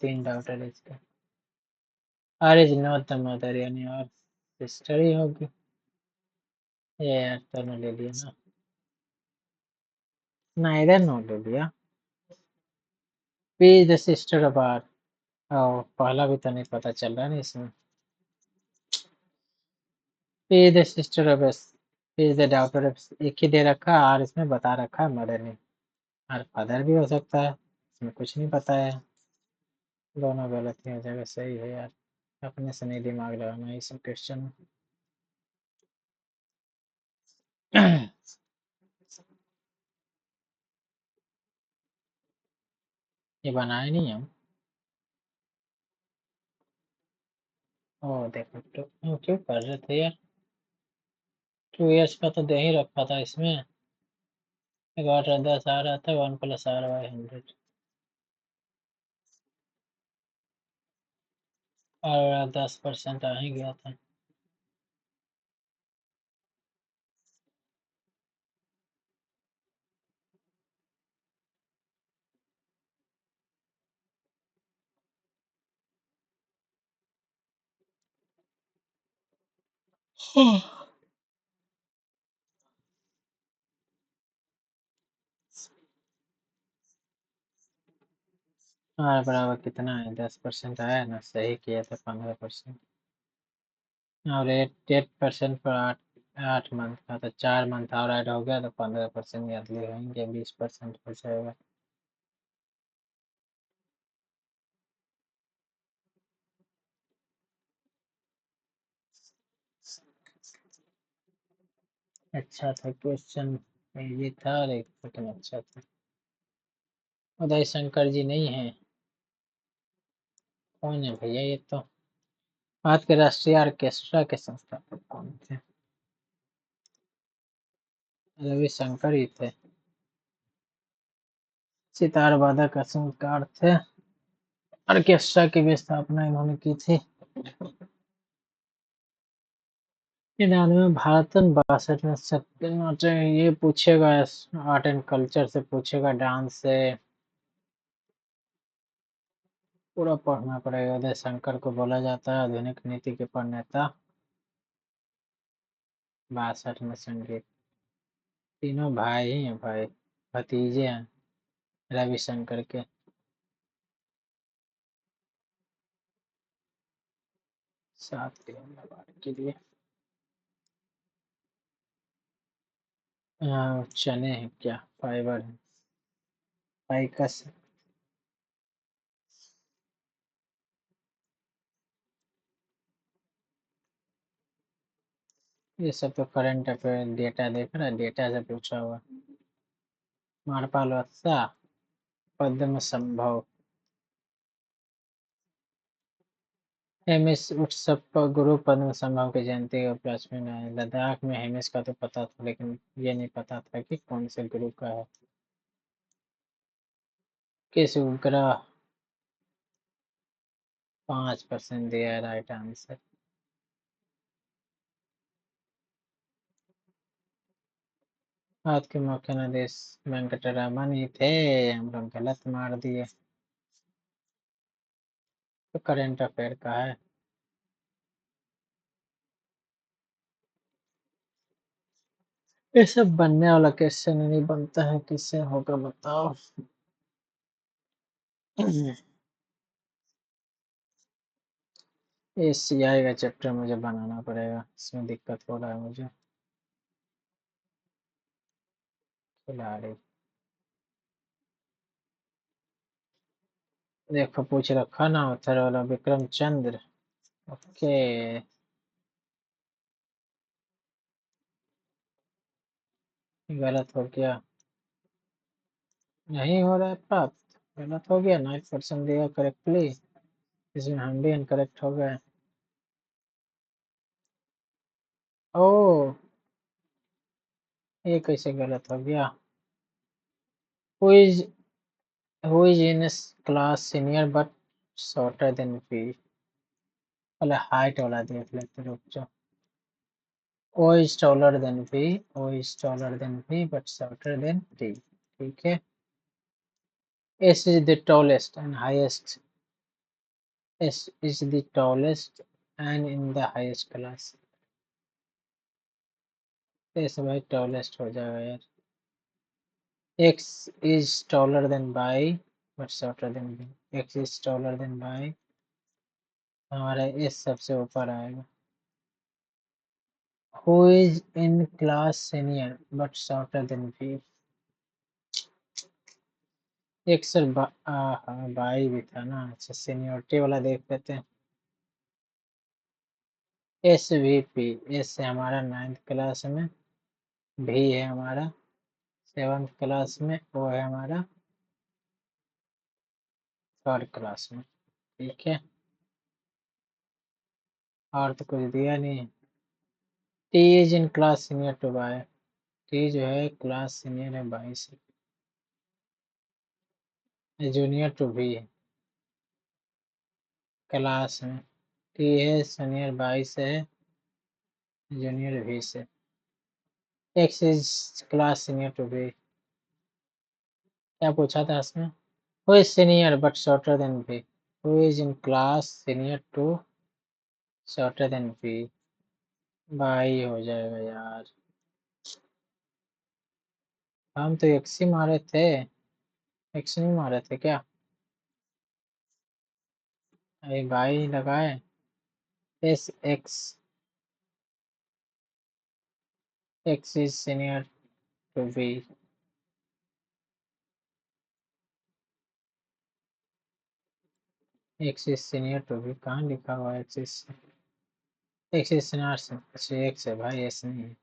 3 डॉटर इसका। R is not the mother यानी और सिस्टर ही होगी। ये यार दोनों ले लिया ना, ना इधर नो ले लिया। P is the sister of R, और पहला भी तो नहीं पता चल रहा है ना इसमें। P is the sister of S, P is the daughter of, एक ही दे रखा है, आर इसमें बता रखा है मदर ने, और फादर भी हो सकता है, इसमें कुछ नहीं पता है। दोनों गलत ही हो जाएगा, सही है यार, अपने से नहीं दिमाग लगाना ये सब क्वेश्चन। ये बनाए नहीं हम। ओ देखो तो क्यों कर रहे थे यार, 2 इयर्स का तो दे ही रखा था इसमें। 11 10 आ रहा था, 1 + R/100, और 10% आ ही गया था। आर बराबर कितना है? 10% आया ना, सही किया था। 15%। और 8% पर 8 मंथ का, तो 4 मंथ और ऐड हो गया तो 15% ईयरली होंगे, 20% हो जाएगा। अच्छा था क्वेश्चन, ये था लेकिन अच्छा था। उदय शंकर जी नहीं है? कौन है भैया ये तो? भारत के राष्ट्रीय ऑर्केस्ट्रा के संस्थापक कौन थे? रविशंकर ही थे। सितार वादक का संस्कार थे। ऑर्केस्ट्रा की भी स्थापना इन्होंने की थी। 99 भारतन, 62 में सत्यनारायण। ये पूछेगा आर्ट एंड कल्चर से, पूछेगा डांस से, पूरा पढ़ना पड़ेगा। उदय शंकर को बोला जाता है आधुनिक नीति के प्रणेता। 62 में संगीत। तीनों भाई ही हैं भाई, भतीजे हैं रविशंकर के। 7 किलो बार के लिए। चने हैं क्या? फाइबर है। फाइकस। ये सब तो करंट अफेयर डेटा देख रहा है, डेटा से पूछा हुआ। मारपाल वत्सा। पद्म संभव। हेमिस उत्सव पर गुरु पद्म संभव की जयंती के उपलक्ष्य में है। लद्दाख में हेमिस का तो पता था, लेकिन ये नहीं पता था कि कौन से गुरु का है। किस उपग्रह? 5% दिया है राइट आंसर। आज के मुख्य न्यायाधीश वेंकटरमन ही थे, हम लोग गलत मार दिए। तो करंट अफेयर का है। ये सब बनने वाला क्वेश्चन नहीं बनता है, किससे होगा बताओ। एशियाई का चैप्टर मुझे बनाना पड़ेगा, इसमें दिक्कत हो रहा है मुझे। खिलाड़ी। देखो पूछ रखा ना उत्तर वाला, विक्रम चंद्र। ओके। गलत हो गया। नहीं हो रहा है प्राप्त। गलत हो गया। 9% दिया करेक्टली, इसमें हम भी इनकरेक्ट हो गए। ओ, ये कैसे गलत हो गया? Who is who is in class senior but shorter than P? पहले हाइट वाला देख लेते, रुक जाओ। O is taller than P. O is taller than P but shorter than T. ठीक है। S is the tallest and highest. S is the tallest and in the highest class. S भाई tallest हो जाएगा यार। X is taller than Y but shorter than B. X is taller than Y। हमारा S सबसे ऊपर आएगा। Who is in class senior but shorter than B? X और हाँ Y भी था ना। अच्छा सीनियरिटी वाला देख लेते हैं। SVP। S है हमारा 9th क्लास में। V है हमारा 7th क्लास में। O है हमारा 3rd क्लास में। ठीक है। और तो कुछ दिया नहीं। T is in class senior to by. T जो है क्लास सीनियर है 22 से। जूनियर टू बी है क्लास में। टी है सीनियर 22 है, जूनियर बी से। X is class senior to B. क्या पूछा था इसमें? Who is senior but shorter than B? Who is in class senior to shorter than B? बाई हो जाएगा यार। हम तो एक्स ही मारे थे। एक्स नहीं मारे थे क्या? अरे भाई लगाए S X X is senior to B. X is senior to B कहाँ लिखा हुआ है? X is senior. अच्छा एक्स है भाई, एस नहीं है।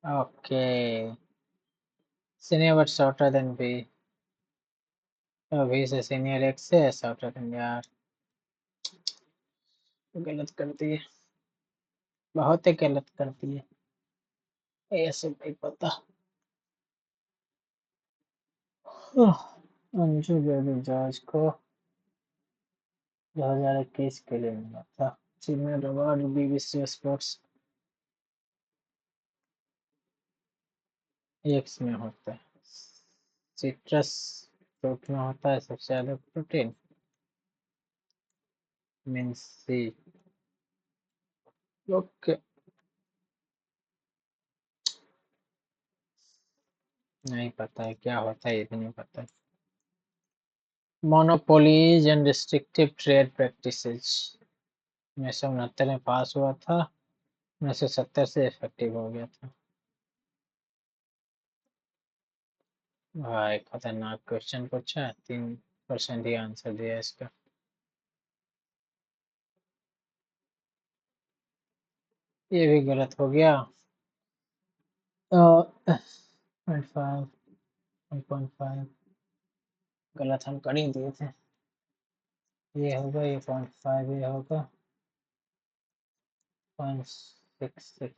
Okay, senior but shorter than B. तो बी से सीनियर एक्स है, शॉर्टर देन। यार गलत करती है, बहुत ही गलत करती है, ऐसे नहीं पता। अंजू बेबी जॉर्ज को 2021 के लिए मिला था achievement award BBC sports. X में होता है, सिट्रस फ्रूट में होता है सबसे ज्यादा प्रोटीन, मीन सी। ओके, नहीं पता है क्या होता है, ये भी नहीं पता है। Monopolies and restrictive trade practices 1969 में पास हुआ था, 1970 से इफेक्टिव हो गया था। भाई खतरनाक क्वेश्चन पूछा है, 3% ही आंसर दिया इसका। ये भी गलत हो गया। 0.5, 1.5 गलत हम कर ही दिए थे। ये होगा, ये 0.5 ये होगा, 0.66,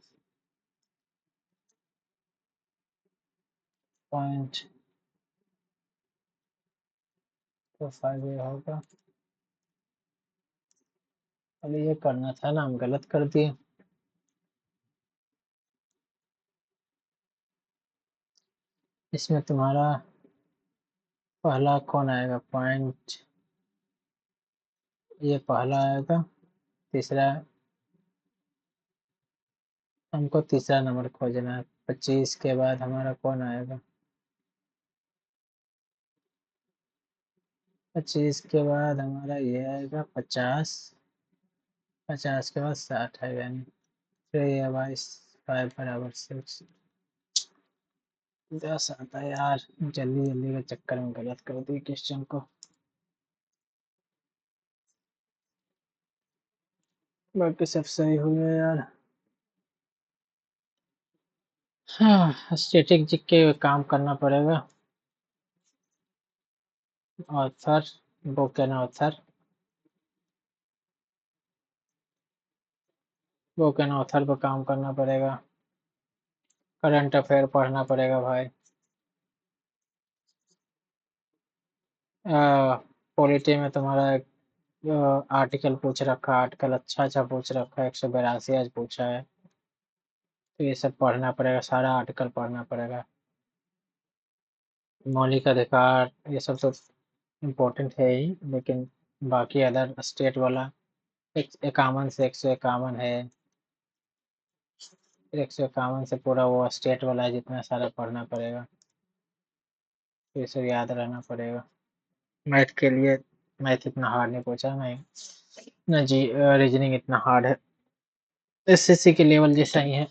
0.25 ये होगा। अरे ये करना था ना, हम गलत कर दिए। इसमें तुम्हारा पहला कौन आएगा पॉइंट? ये पहला आएगा, तीसरा, हमको तीसरा नंबर खोजना है। 25 के बाद हमारा कौन आएगा? 25 के बाद हमारा ये आएगा 50, 50 के बाद 60 आएगा, यानी 3/5 बराबर 6। 10 आता है यार, जल्दी जल्दी के चक्कर में गलत कर दी क्वेश्चन को। बाकी सब सही हो गया यार। हाँ, स्टैटिक जीके के काम करना पड़ेगा। Author, book and author, book and author पर काम करना पड़ेगा। करंट अफेयर पढ़ना पड़ेगा भाई। पॉलिटी में तुम्हारा आर्टिकल पूछ रखा है, आर्टिकल अच्छा अच्छा पूछ रखा है, 182 आज पूछा है। तो ये सब पढ़ना पड़ेगा, सारा आर्टिकल पढ़ना पड़ेगा। मौलिक अधिकार ये सब तो इम्पोर्टेंट है ही, लेकिन बाकी अदर स्टेट वाला 51 से 151 है, 151 से पूरा वो स्टेट वाला है, जितना सारा पढ़ना पड़ेगा। तो ये सब याद रहना पड़ेगा। मैथ के लिए, मैथ इतना हार्ड नहीं पूछा, नहीं ना जी। रीजनिंग इतना हार्ड है, एसएससी के लेवल जैसा ही है।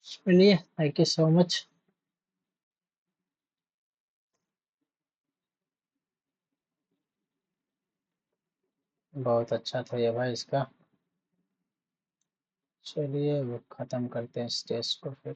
चलिए, थैंक यू सो मच। बहुत अच्छा था ये भाई इसका। चलिए वो ख़त्म करते हैं इस टेस्ट को फिर।